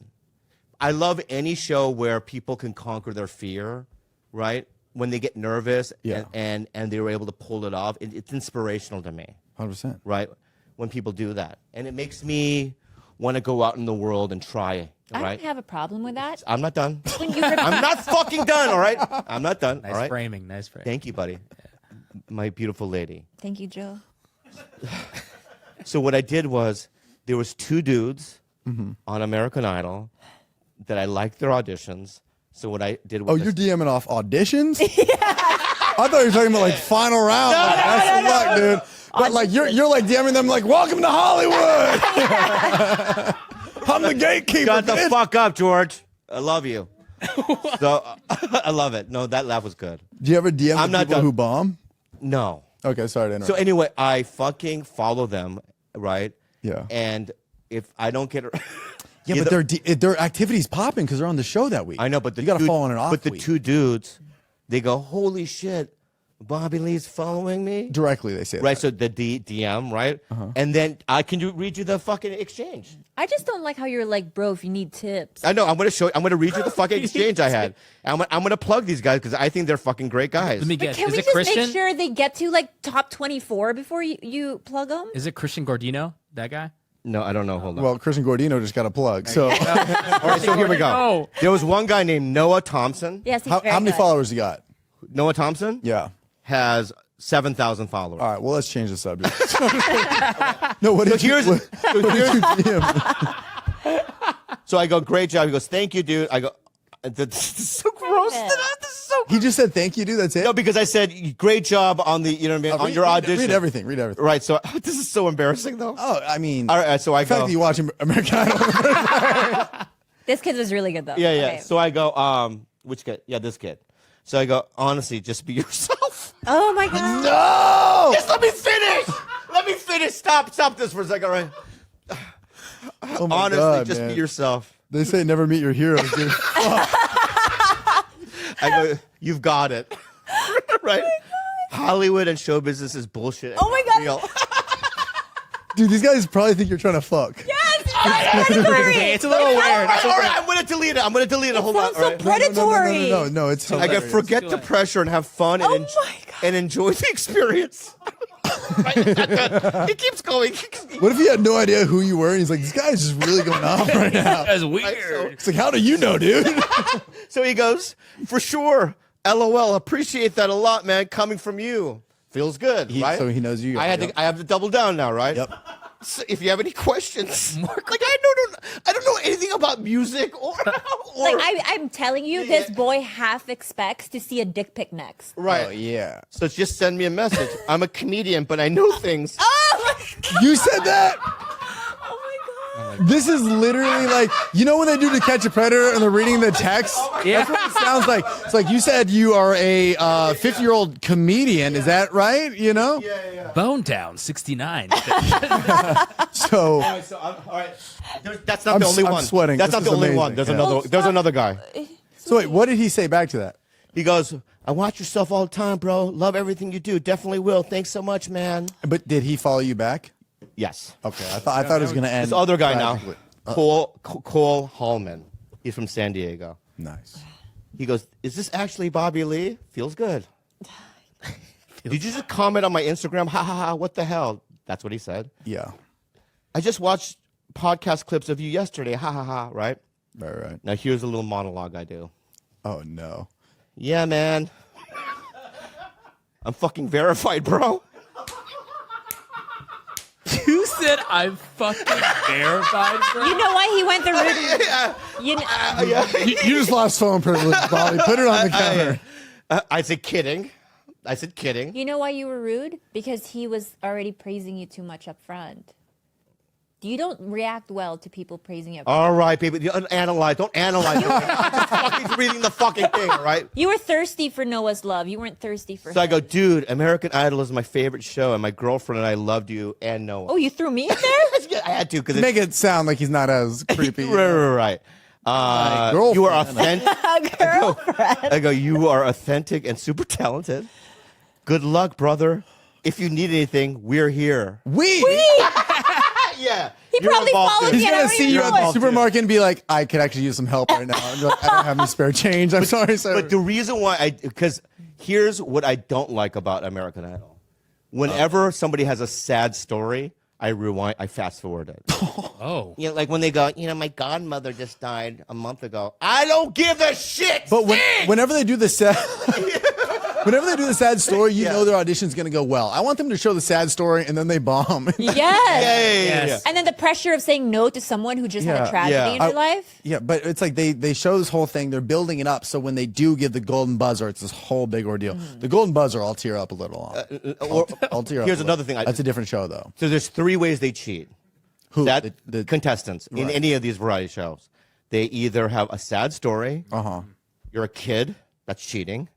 S1: I love any show where people can conquer their fear, right? When they get nervous and they were able to pull it off. It's inspirational to me.
S12: 100%.
S1: Right? When people do that. And it makes me want to go out in the world and try,
S3: I
S1: right?
S3: don't have a problem with that.
S1: I'm not done.
S3: When you
S1: I'm not fucking done, all right? I'm not done,
S4: Nice
S1: all right?
S4: framing. Nice framing.
S1: Thank you, buddy. My beautiful lady.
S3: Thank you, Joe.
S1: So what I did was there was 2 dudes on American Idol that I liked their auditions. So what I did was
S12: Oh, you're DMing off auditions? I thought you were talking about like final round. Like, best of luck, dude. But like you're like DMing them like, welcome to Hollywood. I'm the gatekeeper.
S1: Shut the
S12: bitch.
S1: fuck up, George. I love you. So I love it. No, that laugh was good.
S12: Do you ever DM
S1: I'm
S12: the
S1: not
S12: people
S1: done.
S12: who bomb?
S1: No.
S12: Okay, sorry to interrupt.
S1: So anyway, I fucking follow them, right?
S12: Yeah.
S1: And if I don't get
S12: Yeah, but their activity's popping because they're on the show that week.
S1: I know, but
S12: you got to fall on an off
S1: But the
S12: week.
S1: 2 dudes, they go, "Holy shit, Bobby Lee's following me."
S12: Directly, they say
S1: Right,
S12: that.
S1: so the DM, right? And then I can read you the fucking exchange.
S3: I just don't like how you're like, bro. If you need tips,
S1: I know. I'm gonna read you the fucking exchange I had. I'm gonna plug these guys because I think they're fucking great guys.
S4: Let me
S3: but
S4: guess.
S3: can
S4: Is
S3: we
S4: it
S3: just
S4: Christian?
S3: make sure they get to like top 24 before you plug them?
S4: Is it Christian Gordino? That guy?
S1: No, I don't know. Hold on.
S12: Well, Christian Gordino just got a plug. So
S1: All right, so here we go.
S4: No.
S1: There was one guy named Noah Thompson.
S3: Yes, he's
S12: how
S3: very
S12: many
S3: good.
S12: followers you got?
S1: Noah Thompson
S12: Yeah.
S1: has 7,000 followers.
S12: All right. Well, let's change the subject. No, what
S1: So
S12: did you?
S1: here's,
S12: What,
S1: so
S12: what
S1: here's
S12: did you DM?
S1: so I go, "Great job." He goes, "Thank you, dude." I go, "This is so gross." This is so
S12: He just said thank you, dude. That's it.
S1: No, because I said, "Great job on the, you know what I mean, on your audition."
S12: Read everything. Read everything.
S1: Right. So this is so embarrassing, though.
S12: Oh, I mean,
S1: All right. So I
S12: the fact
S1: go.
S12: that you watch American Idol.
S3: This kid was really good though.
S1: Yeah.
S3: Okay.
S1: So I go, which kid? Yeah, this kid. So I go, honestly, just be yourself.
S3: Oh my god.
S1: No! Just let me finish. Let me finish. Stop this for a second, all right?
S12: Oh my
S1: Honestly,
S12: God,
S1: just
S12: man.
S1: be yourself.
S12: They say never meet your heroes, dude.
S1: I go, you've got it. Right? Hollywood and show business is bullshit.
S3: Oh my God.
S1: Real.
S12: Dude, these guys probably think you're trying to fuck.
S3: Yes, predatory.
S4: It's a little weird.
S1: All right, I'm going to delete it. Hold on.
S3: Sounds so
S1: all right.
S3: predatory.
S12: No, it's
S1: I
S12: hilarious.
S1: go, forget the pressure and have fun and,
S3: Oh my God.
S1: and enjoy the experience. He keeps going.
S12: What if he had no idea who you were and he's like, this guy's just really going off right now?
S4: That's weird.
S12: It's like, how do you know, dude?
S1: So he goes, for sure. LOL. Appreciate that a lot, man. Coming from you. Feels good, right?
S12: So he knows you.
S1: I have to double down now, right?
S12: Yep.
S1: So if you have any questions, like I don't know anything about music or
S3: I'm telling you, this boy half expects to see a dick pic next.
S1: right.
S12: Oh, yeah.
S1: So just send me a message. I'm a comedian, but I know things.
S3: Oh my god.
S12: You said that?
S3: Oh my god.
S12: This is literally like, you know when they do To Catch a Predator and they're reading the text?
S4: Yeah.
S12: That's what it sounds like. It's like you said you are a 50-year-old comedian. Is that right? You know?
S1: Yeah.
S4: Bone Town 69.
S12: So,
S1: All right. That's not the only
S12: I'm
S1: one.
S12: sweating.
S1: That's
S12: This
S1: not the
S12: is
S1: only
S12: amazing.
S1: one. There's
S12: Yeah.
S1: another. There's another guy.
S12: so wait, what did he say back to that?
S1: He goes, I watch yourself all the time, bro. Love everything you do. Definitely will. Thanks so much, man.
S12: But did he follow you back?
S1: Yes.
S12: Okay, I thought it was going to end.
S1: This other guy now,
S12: tragically.
S1: Cole Hallman. He's from San Diego.
S12: Nice.
S1: He goes, is this actually Bobby Lee? Feels good. Did you just comment on my Instagram? Ha ha ha, what the hell? That's what he said.
S12: Yeah.
S1: I just watched podcast clips of you yesterday. Ha ha ha, right?
S12: Right.
S1: Now here's a little monologue I do.
S12: Oh, no.
S1: Yeah, man. I'm fucking verified, bro.
S4: You said I'm fucking verified, bro.
S3: You know why he went the route?
S1: Yeah.
S3: You know,
S12: You just lost phone privilege, Bobby. Put it on the counter.
S1: I said kidding.
S3: you know why you were rude? Because he was already praising you too much up front. You don't react well to people praising you up front.
S1: All right, baby. Don't analyze. Don't analyze. I'm just fucking reading the fucking thing, all right?
S3: You were thirsty for Noah's love. You weren't thirsty for
S1: So
S3: him.
S1: I go, dude, American Idol is my favorite show, and my girlfriend and I loved you and Noah.
S3: Oh, you threw me in there?
S1: I had to because
S12: Make it sound like he's not as creepy.
S1: right. You are authentic.
S3: Girlfriend.
S1: I go, you are authentic and super talented. Good luck, brother. If you need anything, we're here. Yeah.
S3: He probably followed
S12: He's
S3: me.
S12: going
S3: and
S12: to
S3: I
S12: see you
S3: don't
S12: at
S3: even
S12: the
S3: know it.
S12: supermarket and be like, I could actually use some help right now. And you're like, I don't have any spare change. I'm sorry, sir.
S1: But the reason why because here's what I don't like about American Idol. Whenever somebody has a sad story, I rewind, I fast forward it.
S4: Oh.
S1: You know, like when they go, my godmother just died a month ago. I don't give a shit.
S12: But whenever they do the sad, whenever they do the sad story, you know their audition's going to go well. I want them to show the sad story and then they bomb.
S3: Yes.
S1: Yeah.
S3: And then the pressure of saying no to someone who just had a tragedy in their life.
S12: Yeah, but it's like they show this whole thing. They're building it up. So when they do give the golden buzzer, it's this whole big ordeal. The golden buzzer, I'll tear up a little on. I'll tear up.
S1: Here's
S12: a
S1: another
S12: little.
S1: thing.
S12: That's a different show, though.
S1: So there's 3 ways they cheat.
S12: Who?
S1: That
S12: The
S1: contestants in
S12: Right.
S1: any of these variety shows, they either have a sad story. You're a kid. That's cheating,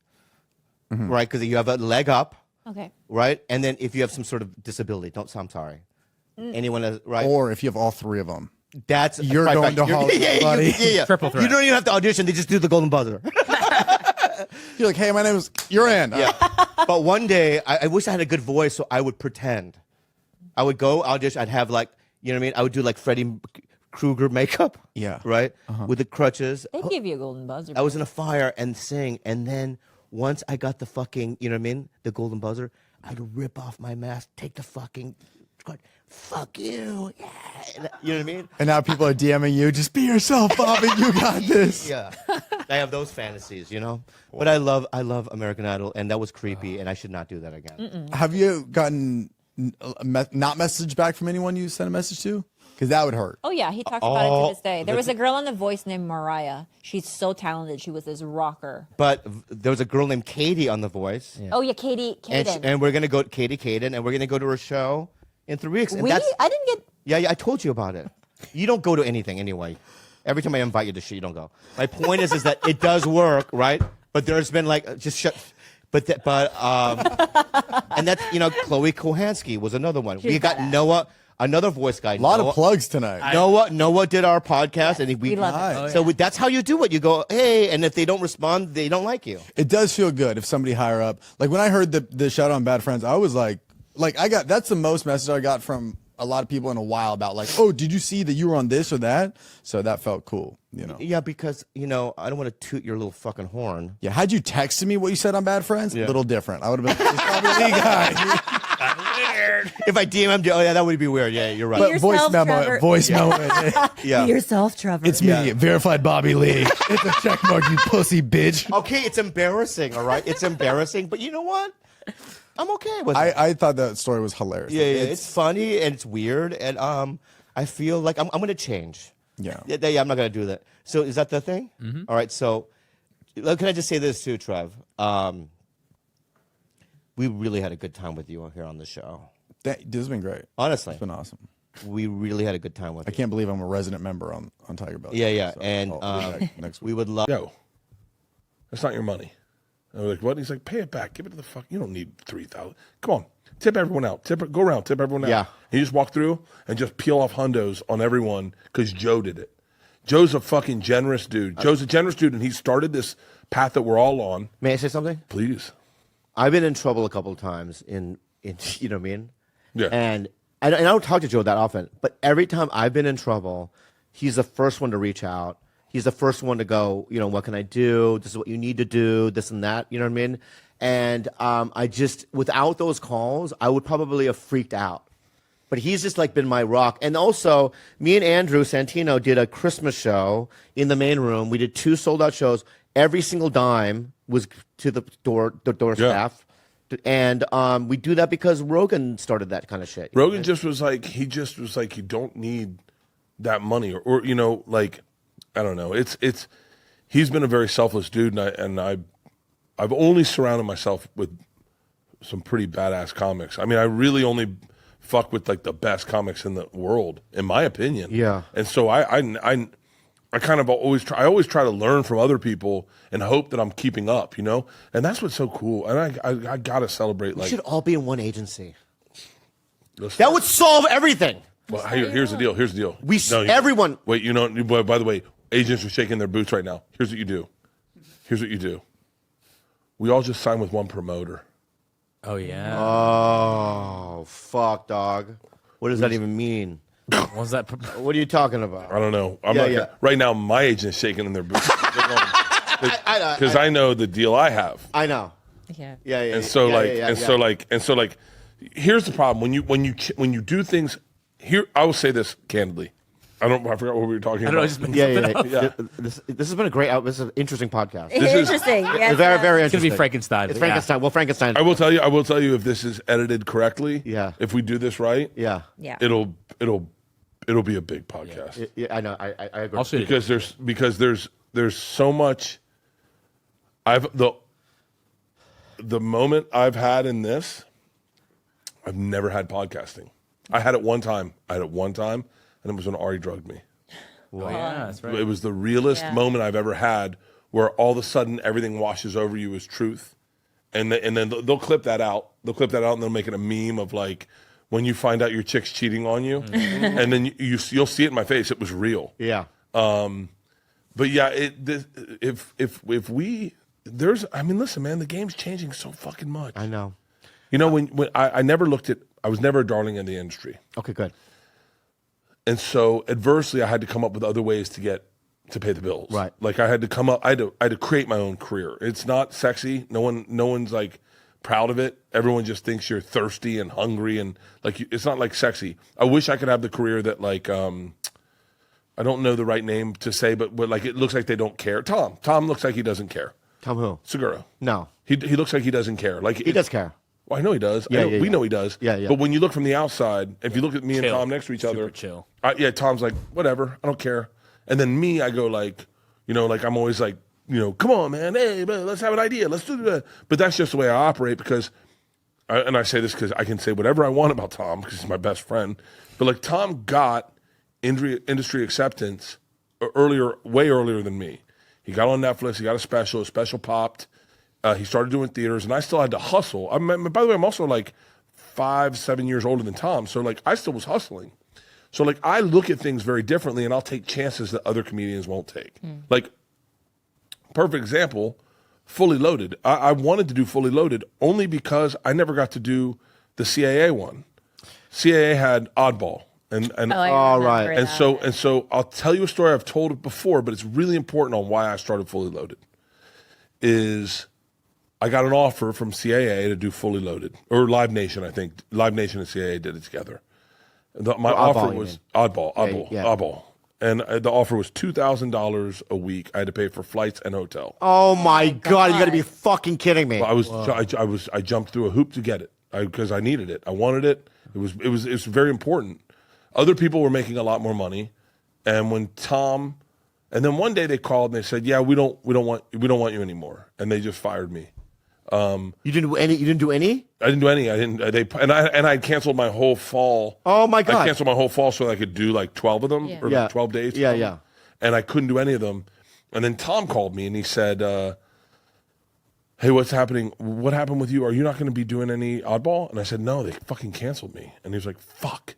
S1: right? Because you have a leg up,
S3: Okay.
S1: right? And then if you have some sort of disability, I'm sorry. Anyone has, right?
S12: Or if you have all 3 of them.
S1: That's
S12: You're
S1: right,
S12: going to Hollywood, buddy.
S4: Triple threat.
S1: You don't even have to audition. They just do the golden buzzer.
S12: You're like, hey, my name is. You're in.
S1: Yeah. But one day, I wish I had a good voice, so I would pretend. I would go audition. I'd have like, you know what I mean? I would do like Freddie Krueger makeup.
S12: Yeah.
S1: Right? With the crutches.
S3: They give you a golden buzzer.
S1: I was in a fire and sing. And then once I got the fucking, you know what I mean? The golden buzzer, I'd rip off my mask, take the fucking, fuck you. Yeah. You know what I mean?
S12: And now people are DMing you. Just be yourself, Bobby. You got this.
S1: Yeah. I have those fantasies, you know? But I love American Idol, and that was creepy, and I should not do that again.
S12: Have you gotten not message back from anyone you sent a message to? Because that would hurt.
S3: Oh yeah, he talks about it to this day. There was a girl on The Voice named Mariah. She's so talented. She was this rocker.
S1: But there was a girl named Katie on The Voice.
S3: Oh yeah, Katie.
S1: And we're going to go, Katie Caden, and we're going to go to her show in 3 weeks. And
S3: I didn't get.
S1: Yeah, I told you about it. You don't go to anything anyway. Every time I invite you to shit, you don't go. My point is that it does work, right? But there's been like just shut. But and that's Chloe Kohansky was another one. We got Noah, another voice guy.
S12: A lot of plugs tonight.
S1: Noah did our podcast, and we
S3: love it.
S1: So that's how you do it. You go, hey, and if they don't respond, they don't like you.
S12: It does feel good if somebody higher up. Like when I heard the shout out on Bad Friends, I was like that's the most message I got from a lot of people in a while about like, oh, did you see that you were on this or that? So that felt cool,
S1: Yeah, because I don't want to toot your little fucking horn.
S12: Yeah, had you texted me what you said on Bad Friends, a little different. I would have been like, it's probably a guy.
S1: If I DM'd you, that would be weird. Yeah, you're right.
S12: But voice memo.
S1: Yeah.
S3: Be yourself, Trevor.
S12: It's me, verified Bobby Lee. It's a check mark, you pussy bitch.
S1: Okay, it's embarrassing, all right? It's embarrassing, but you know what? I'm okay with it.
S12: I thought that story was hilarious.
S1: Yeah, it's funny and it's weird, and I feel like I'm going to change.
S12: Yeah,
S1: I'm not going to do that. So is that the thing? Mm-hmm. All right, so can I just say this too, Trev? We really had a good time with you here on the show.
S12: This has been great.
S1: Honestly.
S12: It's been awesome.
S1: We really had a good time with you.
S12: I can't believe I'm a resident member on Tiger Belly.
S1: Yeah.
S12: So
S1: And
S12: next week.
S1: we would love...
S2: Yo, that's not your money. I was like, what? He's like, pay it back. Give it to the fuck. You don't need $3,000. Come on. Tip everyone out. Go around. Tip everyone out.
S1: Yeah.
S2: And you just walk through and just peel off hundos on everyone because Joe did it. Joe's a fucking generous dude. Joe's a generous dude, and he started this path that we're all on.
S1: May I say something?
S2: Please.
S1: I've been in trouble a couple of times in you know what I mean?
S2: Yeah.
S1: And I don't talk to Joe that often, but every time I've been in trouble, he's the first one to reach out. He's the first one to go, what can I do? This is what you need to do, this and that, you know what I mean? And I just, without those calls, I would probably have freaked out. But he's just like been my rock. And also, me and Andrew Santino did a Christmas show in the main room. We did 2 sold out shows. Every single dime was to the door staff. And we do that because Rogan started that kind of shit.
S2: Rogan just was like, you don't need that money. Or I don't know. He's been a very selfless dude, and I've only surrounded myself with some pretty badass comics. I mean, I really only fuck with like the best comics in the world, in my opinion.
S1: Yeah.
S2: And so I kind of always try to learn from other people and hope that I'm keeping up, And that's what's so cool. And I gotta celebrate.
S1: We should all be in one agency.
S2: Listen.
S1: That would solve everything.
S2: Well, here's the deal.
S1: Everyone.
S2: Wait, by the way, agents are shaking their boots right now. Here's what you do. We all just sign with one promoter.
S4: Oh yeah.
S1: Oh fuck, dog. What does that even mean?
S4: What was that?
S1: What are you talking about?
S2: I don't know. Right now, my agent's shaking in their boots because I know the deal I have.
S1: I know.
S3: Yeah.
S2: And so here's the problem when you do things. Here, I will say this candidly. I forgot what we were talking about.
S1: This has been a great. This is an interesting podcast.
S3: Interesting.
S1: It's very, very interesting.
S4: It's gonna be Frankenstein.
S1: It's Frankenstein. Well, Frankenstein.
S2: I will tell you if this is edited correctly.
S1: Yeah.
S2: If we do this right.
S1: Yeah.
S2: It'll be a big podcast.
S1: Yeah, I know. I agree.
S4: Also,
S2: Because there's so much. The moment I've had in this, I've never had podcasting. I had it one time, and it was when Ari drugged me.
S4: Wow. Yeah, that's right.
S2: It was the realest moment I've ever had, where all of a sudden everything washes over you as truth, and then they'll clip that out. They'll clip that out, and they'll make it a meme of like when you find out your chick's cheating on you, and then you'll see it in my face. It was real.
S1: Yeah.
S2: But yeah, listen, man, the game's changing so fucking much.
S1: I know.
S2: When I never looked at. I was never a darling in the industry.
S1: Okay, good.
S2: And so adversely, I had to come up with other ways to pay the bills.
S1: Right.
S2: Like I had to create my own career. It's not sexy. No one's like proud of it. Everyone just thinks you're thirsty and hungry and like it's not like sexy. I wish I could have the career that like I don't know the right name to say, but like it looks like they don't care. Tom looks like he doesn't care.
S1: Tom who?
S2: Segura.
S1: No.
S2: He looks like he doesn't care. Like
S1: he does care.
S2: Well, I know he does. We know he does.
S1: Yeah.
S2: But when you look from the outside, if you look at me and Tom next to each other,
S4: chill.
S2: Tom's like, whatever, I don't care. And then me, I go like, like I'm always like, come on, man, hey, let's have an idea, let's do that. But that's just the way I operate because, and I say this because I can say whatever I want about Tom because he's my best friend. But like Tom got industry acceptance way earlier than me.
S13: He got on Netflix. He got a special. A special popped. He started doing theaters, and I still had to hustle. By the way, I'm also like 5-7 years older than Tom, so like I still was hustling. So like I look at things very differently, and I'll take chances that other comedians won't take. Like, perfect example, Fully Loaded. I wanted to do Fully Loaded only because I never got to do the CAA one. CAA had Oddball, and
S1: right.
S13: and so I'll tell you a story I've told it before, but it's really important on why I started Fully Loaded. Is I got an offer from CAA to do Fully Loaded, or Live Nation, I think. Live Nation and CAA did it together. My offer was Oddball. And the offer was $2,000 a week. I had to pay for flights and hotel.
S1: Oh my God! You got to be fucking kidding me.
S13: I jumped through a hoop to get it because I needed it. I wanted it. It was very important. Other people were making a lot more money, and then one day they called and they said, "Yeah, we don't want you anymore," and they just fired me.
S1: You didn't do any. You didn't do any.
S13: I didn't do any. I didn't. I canceled my whole fall.
S1: Oh my God!
S13: I canceled my whole fall so I could do like 12 of them or like 12 days.
S1: Yeah.
S13: And I couldn't do any of them. And then Tom called me and he said, "Hey, what's happening? What happened with you? Are you not going to be doing any Oddball?" And I said, "No, they fucking canceled me." And he was like, "Fuck."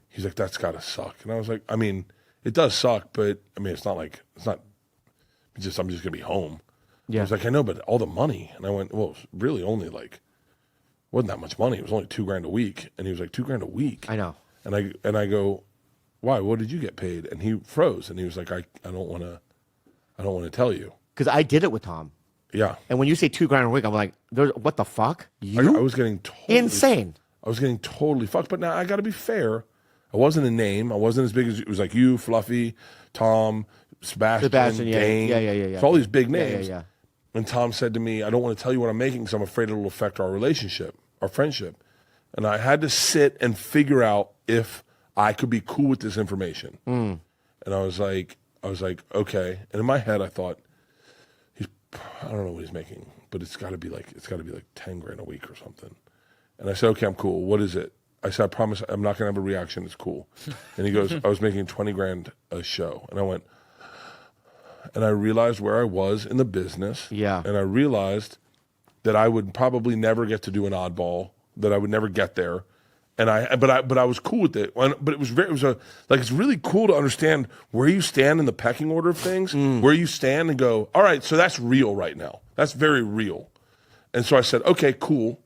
S13: He's like, "That's gotta suck." And I was like, "I mean, it does suck, but I mean, I'm just gonna be home." Yeah. I was like, "I know, but all the money." And I went, "Well, it's really only like, wasn't that much money. It was only $2,000 a week." And he was like, $2,000 a week?
S1: I know.
S13: And I go, "Why? What did you get paid?" And he froze and he was like, I don't want to tell you.
S1: Because I did it with Tom.
S13: Yeah.
S1: And when you say $2,000 a week, I'm like, what the fuck?
S13: I was getting totally
S1: insane.
S13: I was getting totally fucked. But now I got to be fair. I wasn't a name. I wasn't as big as it was like you, Fluffy, Tom, Sebastian, Dane.
S1: Yeah.
S13: So all these big names.
S1: Yeah.
S13: And Tom said to me, "I don't want to tell you what I'm making because I'm afraid it'll affect our relationship, our friendship." And I had to sit and figure out if I could be cool with this information. And I was like, okay. And in my head, I thought, I don't know what he's making, but it's got to be like $10,000 a week or something. And I said, "Okay, I'm cool. What is it?" I said, "I promise I'm not going to have a reaction. It's cool." And he goes, "I was making $20,000 a show." And I went, and I realized where I was in the business. Yeah. And I realized that I would probably never get to do an Oddball, that I would never get there. And but I was cool with it. But it's really cool to understand where you stand in the pecking order of things, where you stand and go, all right, so that's real right now. That's very real. And so I said, okay, cool.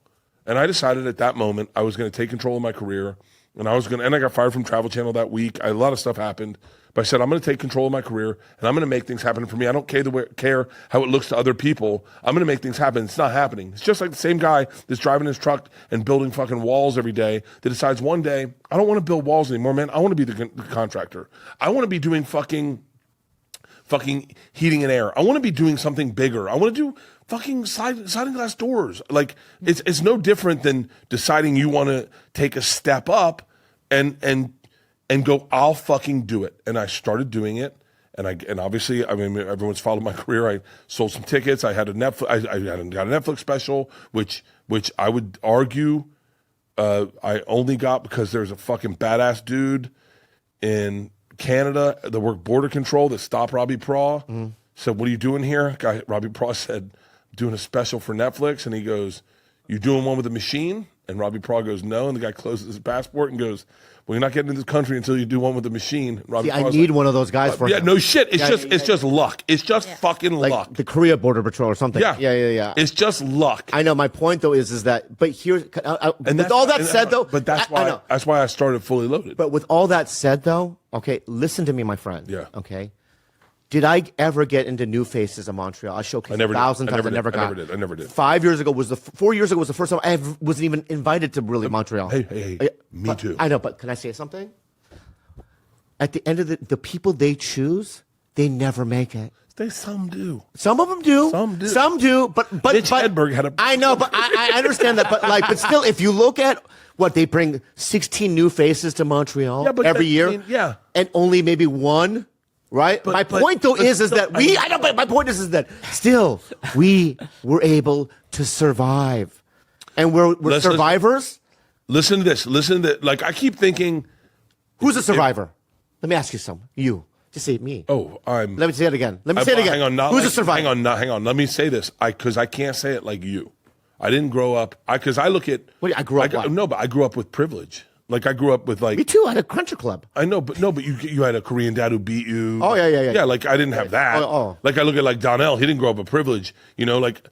S13: And I decided at that moment I was going to take control of my career, and I got fired from Travel Channel that week. A lot of stuff happened, but I said I'm going to take control of my career, and I'm going to make things happen for me. I don't care how it looks to other people. I'm going to make things happen. It's not happening. It's just like the same guy that's driving his truck and building fucking walls every day that decides one day, I don't want to build walls anymore, man. I want to be the contractor. I want to be doing fucking heating and air. I want to be doing something bigger. I want to do fucking sliding glass doors. Like it's no different than deciding you want to take a step up and go, I'll fucking do it. And I started doing it. And obviously, I mean, everyone's followed my career. I sold some tickets. I had a Netflix. I got a Netflix special, which I would argue I only got because there's a fucking badass dude in Canada that worked border control that stopped Robbie Praw. Said, "What are you doing here?" Robbie Praw said, "Doing a special for Netflix." And he goes, "You doing one with a machine?" And Robbie Praw goes, "No." And the guy closes his passport and goes, "Well, you're not getting into this country until you do one with a machine." Robbie
S1: I need one of those guys for
S13: yeah, no shit. It's just luck. It's just fucking luck.
S1: The Korea Border Patrol or something. Yeah.
S13: It's just luck.
S1: I know. My point though is that, but here, with all that said though,
S13: but that's why I started Fully Loaded.
S1: But with all that said though, okay, listen to me, my friend.
S13: Yeah.
S1: Okay. Did I ever get into New Faces of Montreal? I showcased thousands of times. I never did. 4 years ago was the first time I wasn't even invited to really Montreal.
S13: Hey, me too.
S1: I know, but can I say something? At the end of the people they choose, they never make it.
S13: Some do.
S1: Some of them do. Some do. But
S13: Mitch Hedberg had a.
S1: I know, but I understand that. But still, if you look at what they bring, 16 new faces to Montreal every year, and only maybe one. Right. But, my point though is that we. I know, but my point is that still we were able to survive, and we're survivors.
S13: Listen to this. Like I keep thinking,
S1: who's a survivor? Let me ask you something. You Just say me.
S13: Oh, I'm.
S1: Let me say it again. Let me say it again.
S13: Hang on, not
S1: Who's
S13: like,
S1: a survivor?
S13: Hang on. Let me say this, because I can't say it like you. I didn't grow up. Because I look at.
S1: What, I grew up what?
S13: No, but I grew up with privilege. Like I grew up with like.
S1: Me too. I had a country club.
S13: I know, but you had a Korean dad who beat you.
S1: Oh, yeah.
S13: Yeah, like I didn't have that.
S1: Oh.
S13: Like I look at like Donnell. He didn't grow up with privilege. You know, like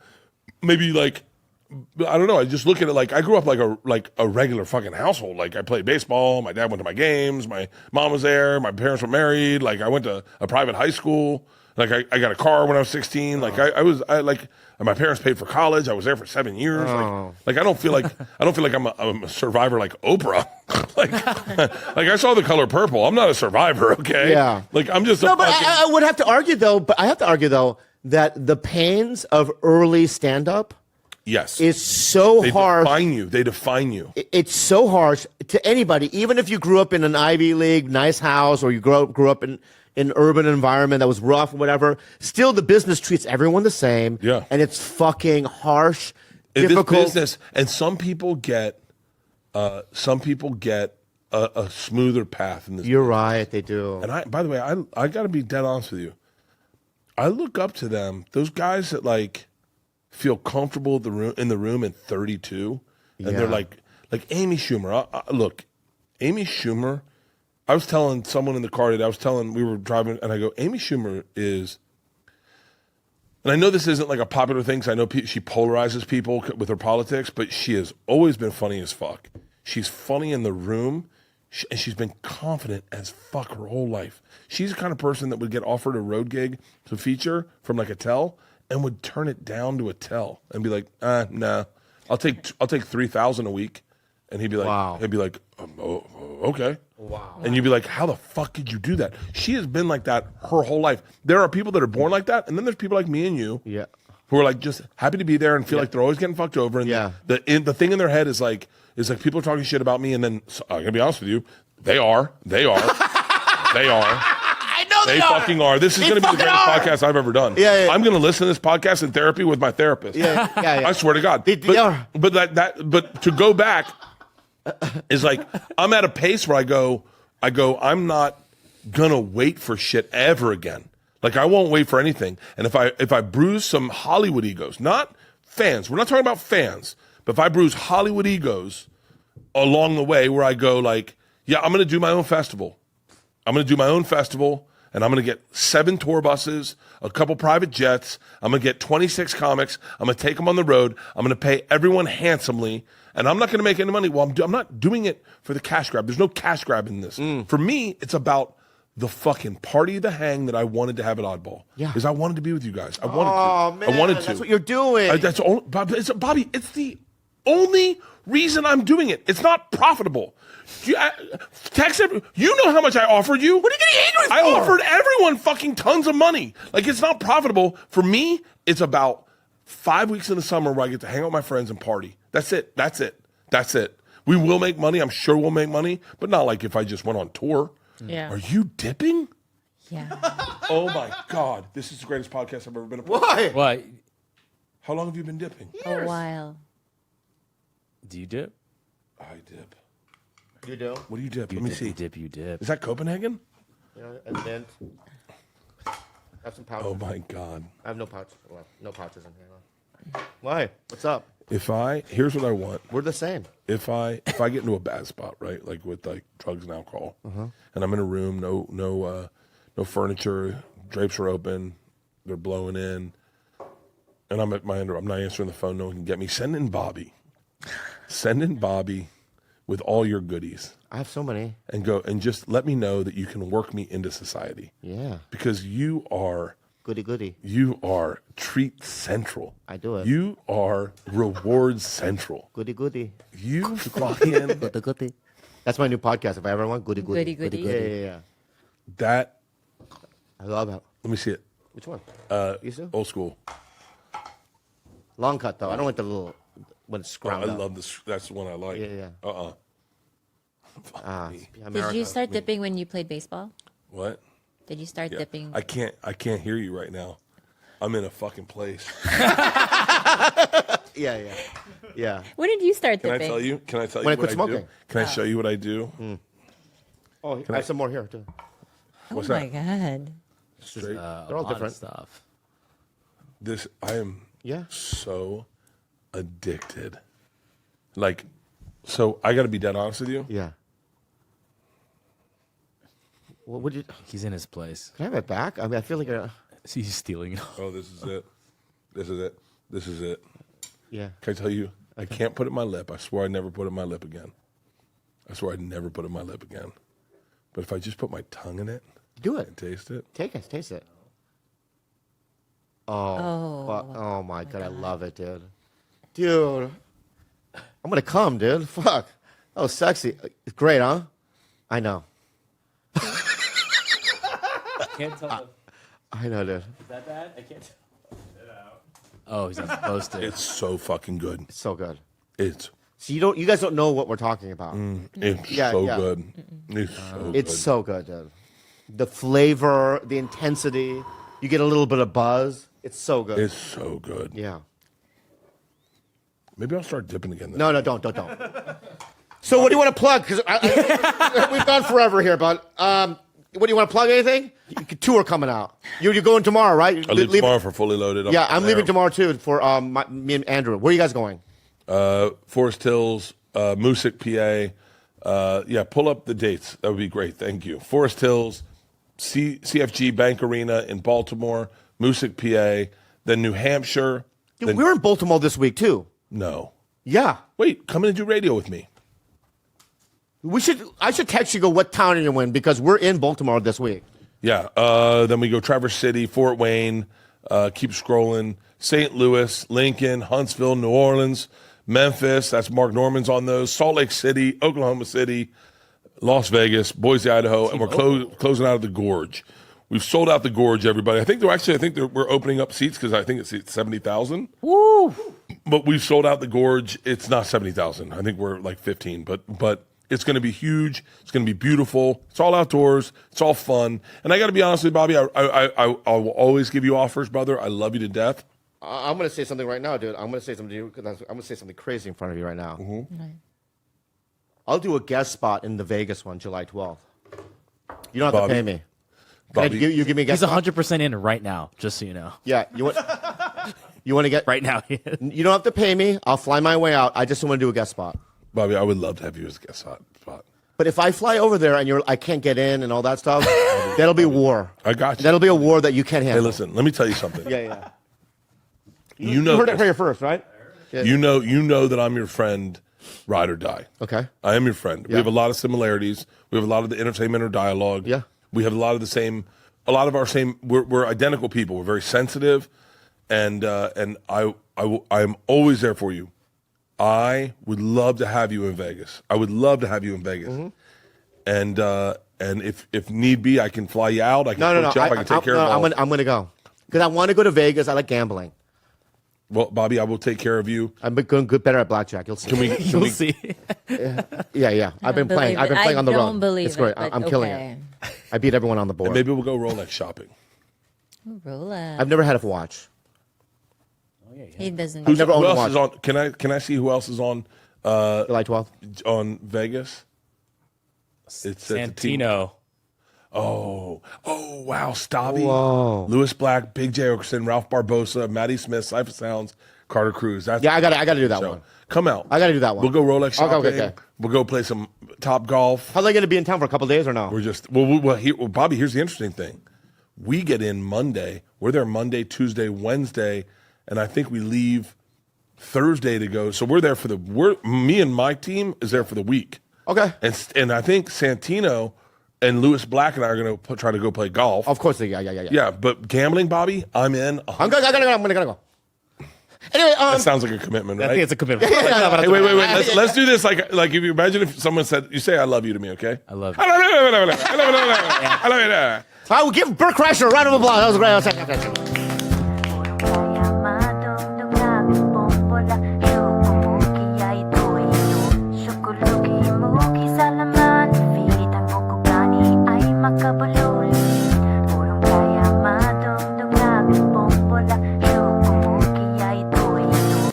S13: maybe like. I don't know. I just look at it like I grew up like a regular fucking household. Like I played baseball. My dad went to my games. My mom was there. My parents were married. Like I went to a private high school. Like I got a car when I was 16. Like and my parents paid for college. I was there for 7 years. Like I don't feel like I'm a survivor like Oprah. like I saw The Color Purple. I'm not a survivor. Okay.
S1: Yeah.
S13: Like I'm just
S1: No, but I would have to argue though. But I have to argue though that the pains of early stand-up.
S13: Yes.
S1: Is so harsh.
S13: They define you.
S1: It's so harsh to anybody, even if you grew up in an Ivy League nice house or you grew up in an urban environment that was rough or whatever. Still, the business treats everyone the same.
S13: Yeah.
S1: And it's fucking harsh,
S13: difficult.
S1: difficult.
S13: Business, and some people get a smoother path in this.
S1: You're right, they do.
S13: And by the way, I got to be dead honest with you. I look up to them. Those guys that like feel comfortable in the room at 32, and they're like Amy Schumer. Look, Amy Schumer. I was telling someone in the car today. We were driving, and I go, Amy Schumer is. And I know this isn't like a popular thing, because I know she polarizes people with her politics, but she has always been funny as fuck. She's funny in the room, and she's been confident as fuck her whole life. She's the kind of person that would get offered a road gig to feature from like a tell, and would turn it down to a tell and be like, nah, I'll take 3,000 a week, and he'd be like,
S1: wow.
S13: Oh, okay.
S1: Wow.
S13: And you'd be like, how the fuck did you do that? She has been like that her whole life. There are people that are born like that, and then there's people like me and you, who are like just happy to be there and feel like they're always getting fucked over. And the thing in their head is like people are talking shit about me, and then I'm gonna be honest with you, they are.
S1: I know
S13: they fucking are. This is going to be the greatest podcast I've ever done.
S1: Yeah.
S13: I'm going to listen to this podcast in therapy with my therapist.
S1: Yeah.
S13: I swear to God. But to go back is like I'm at a pace where I go. I'm not gonna wait for shit ever again. Like I won't wait for anything. And if I bruise some Hollywood egos, not fans. We're not talking about fans. But if I bruise Hollywood egos along the way, where I go like, yeah, I'm going to do my own festival. And I'm going to get 7 tour buses, a couple private jets. I'm going to get 26 comics. I'm going to take them on the road. I'm going to pay everyone handsomely. And I'm not going to make any money. Well, I'm not doing it for the cash grab. There's no cash grab in this. For me, it's about the fucking party, the hang that I wanted to have at Oddball. Yeah. Because I wanted to be with you guys. I wanted to.
S1: That's what you're doing.
S13: Bobby, it's the only reason I'm doing it. It's not profitable. Text you know how much I offered you.
S1: What are you getting angry for?
S13: I offered everyone fucking tons of money. Like, it's not profitable. For me, it's about 5 weeks in the summer where I get to hang out with my friends and party. That's it. We will make money. I'm sure we'll make money, but not like if I just went on tour.
S3: Yeah.
S13: Are you dipping?
S3: Yeah.
S13: Oh my God. This is the greatest podcast I've ever been a part of.
S4: Why?
S13: How long have you been dipping?
S3: A while.
S4: Do you dip?
S13: I dip.
S1: You do?
S13: What do you dip? Let me see.
S4: You dip.
S13: Is that Copenhagen?
S1: Yeah, and then I have some pouches.
S13: Oh my God.
S1: I have no pouches left. No pouches in here. Why? What's up?
S13: Here's what I want.
S1: We're the same.
S13: If I get into a bad spot, right, like with like drugs and alcohol, and I'm in a room, no furniture, drapes are open, they're blowing in, and I'm at I'm not answering the phone. No one can get me. Send in Bobby with all your goodies.
S1: I have so many.
S13: And go and just let me know that you can work me into society.
S1: Yeah.
S13: Because you are
S1: goody.
S13: You are treat central.
S1: I do it.
S13: You are reward central.
S1: Goody.
S13: You fucking
S1: goody. That's my new podcast. If I ever want goody. Yeah.
S13: That
S1: I love it.
S13: Let me see it.
S1: Which one?
S13: Old school.
S1: Long cut though. I don't like the little when it's scrounged
S13: I love this. That's the one I like.
S1: Yeah.
S3: Did you start dipping when you played baseball?
S13: What?
S3: Did you start dipping?
S13: I can't hear you right now. I'm in a fucking place.
S1: Yeah.
S3: When did you start dipping?
S13: Can I tell you
S1: when I
S13: what
S1: quit smoking.
S13: do? Can I show you what I do?
S1: Oh, I have some more here too.
S2: What's
S3: my
S2: that?
S3: God.
S2: Straight.
S1: They're all different
S4: stuff.
S2: I am so addicted. Like, so I got to be dead honest with you.
S1: Yeah. What would you?
S4: He's in his place.
S1: Can I have it back? I mean, I feel like
S4: he's stealing it.
S2: Oh, this is it. This is it. This is it.
S1: Yeah.
S2: Can I tell you? I can't put it in my lip. I swear I'd never put it in my lip again. I swear I'd never put it in my lip again. But if I just put my tongue in it,
S1: do it.
S2: And taste it.
S1: Taste it. Oh my God, I love it, dude. Dude, I'm gonna come, dude. Fuck, that was sexy. It's great, huh? I know.
S4: Can't tell.
S1: I know, dude.
S4: Is that bad? I can't tell. Oh, he's not supposed to.
S2: It's so fucking good.
S1: It's so good.
S2: It's.
S1: So you guys don't know what we're talking about.
S2: It's so good. It's so good.
S1: It's so good, dude. The flavor, the intensity. You get a little bit of buzz. It's so good.
S2: It's so good.
S1: Yeah.
S2: Maybe I'll start dipping again. Then.
S1: No, don't. So what do you want to plug? Because we've gone forever here, but what do you want to plug? Anything? Tour coming out. You're going tomorrow, right?
S2: I leave tomorrow for Fully Loaded.
S1: Yeah, I'm leaving tomorrow too for me and Andrew. Where are you guys going?
S2: Forest Hills, Moosic, PA. Yeah, pull up the dates. That would be great. Thank you. Forest Hills, CFG Bank Arena in Baltimore, Moosic, PA, then New Hampshire.
S1: Dude, we're in Baltimore this week too.
S2: No.
S1: Yeah.
S2: Wait, come in and do radio with me.
S1: I should text you, go, what town are you in? Because we're in Baltimore this week.
S2: Yeah. Then we go Traverse City, Fort Wayne, keep scrolling, St. Louis, Lincoln, Huntsville, New Orleans, Memphis. That's Mark Norman's on those. Salt Lake City, Oklahoma City, Las Vegas, Boise, Idaho, and we're closing out of the Gorge. We've sold out the Gorge, everybody. I think we're opening up seats because I think it's 70,000.
S4: Woo!
S2: But we've sold out the Gorge. It's not 70,000. I think we're like 15. But it's going to be huge. It's going to be beautiful. It's all outdoors. It's all fun. And I got to be honest with you, Bobby. I will always give you offers, brother. I love you to death.
S1: I'm going to say something right now, dude. I'm going to say something to you because I'm going to say something crazy in front of you right now.
S2: Mm-hmm.
S1: I'll do a guest spot in the Vegas one, July 12th. You don't have to pay me.
S2: Bobby,
S1: you give me a guest
S4: He's
S1: spot?
S4: 100% in right now, just so you know.
S1: Yeah. You want to get
S4: right now?
S1: You don't have to pay me. I'll fly my way out. I just want to do a guest spot.
S2: Bobby, I would love to have you as a guest spot.
S1: But if I fly over there and I can't get in and all that stuff, that'll be war.
S2: I got you.
S1: That'll be a war that you can't handle.
S2: Hey, listen, let me tell you something.
S1: Yeah.
S2: You know,
S1: heard it here first, right? Yeah.
S2: You know that I'm your friend, ride or die.
S1: Okay.
S2: I am your friend. We have a lot of similarities. We have a lot of the entertainment or dialogue.
S1: Yeah.
S2: We have a lot of our same. We're identical people. We're very sensitive, and I'm always there for you. I would love to have you in Vegas.
S1: Mm-hmm.
S2: And if need be, I can fly you out. I can coach you up. I can take care of all.
S1: I'm going to go because I want to go to Vegas. I like gambling.
S2: Well, Bobby, I will take care of you.
S1: I'm going better at blackjack. You'll see.
S4: You'll see.
S1: Yeah. I've been playing on the road.
S3: I don't believe
S1: it's great.
S3: it.
S1: I'm killing it. I beat everyone on the board.
S2: And maybe we'll go Rolex shopping.
S3: Rolex.
S1: I've never had a watch.
S3: He doesn't.
S1: I've never
S2: Who
S1: owned a
S2: else
S1: watch.
S2: is on? Can I see who else is on?
S1: July 12th.
S2: On Vegas. It's
S4: Santino.
S2: Oh, wow, Stabby.
S1: Whoa.
S2: Lewis Black, Big J. Okerson, Ralph Barbosa, Maddie Smith, Cypher Sounds, Carter Cruz.
S1: I got to do that one.
S2: Come out.
S1: I got to do that one.
S2: We'll go Rolex shopping.
S1: Okay.
S2: We'll go play some Top Golf.
S1: How are they going to be in town for a couple of days or no?
S2: We're just Bobby. Here's the interesting thing. We get in Monday. We're there Monday, Tuesday, Wednesday, and I think we leave Thursday to go. So we're there for me and my team is there for the week.
S1: Okay.
S2: And I think Santino and Lewis Black and I are going to try to go play golf.
S1: Of course, yeah.
S2: Yeah, but gambling, Bobby, I'm in.
S1: I'm going to go. Anyway,
S2: that sounds like a commitment, right?
S4: I think it's a commitment.
S2: Hey, wait. Let's do this. Like if you imagine if someone said, "You say I love you" to me, okay?
S4: I love you.
S2: I love you.
S1: I will give Bert Kreischer a round of applause. That was great.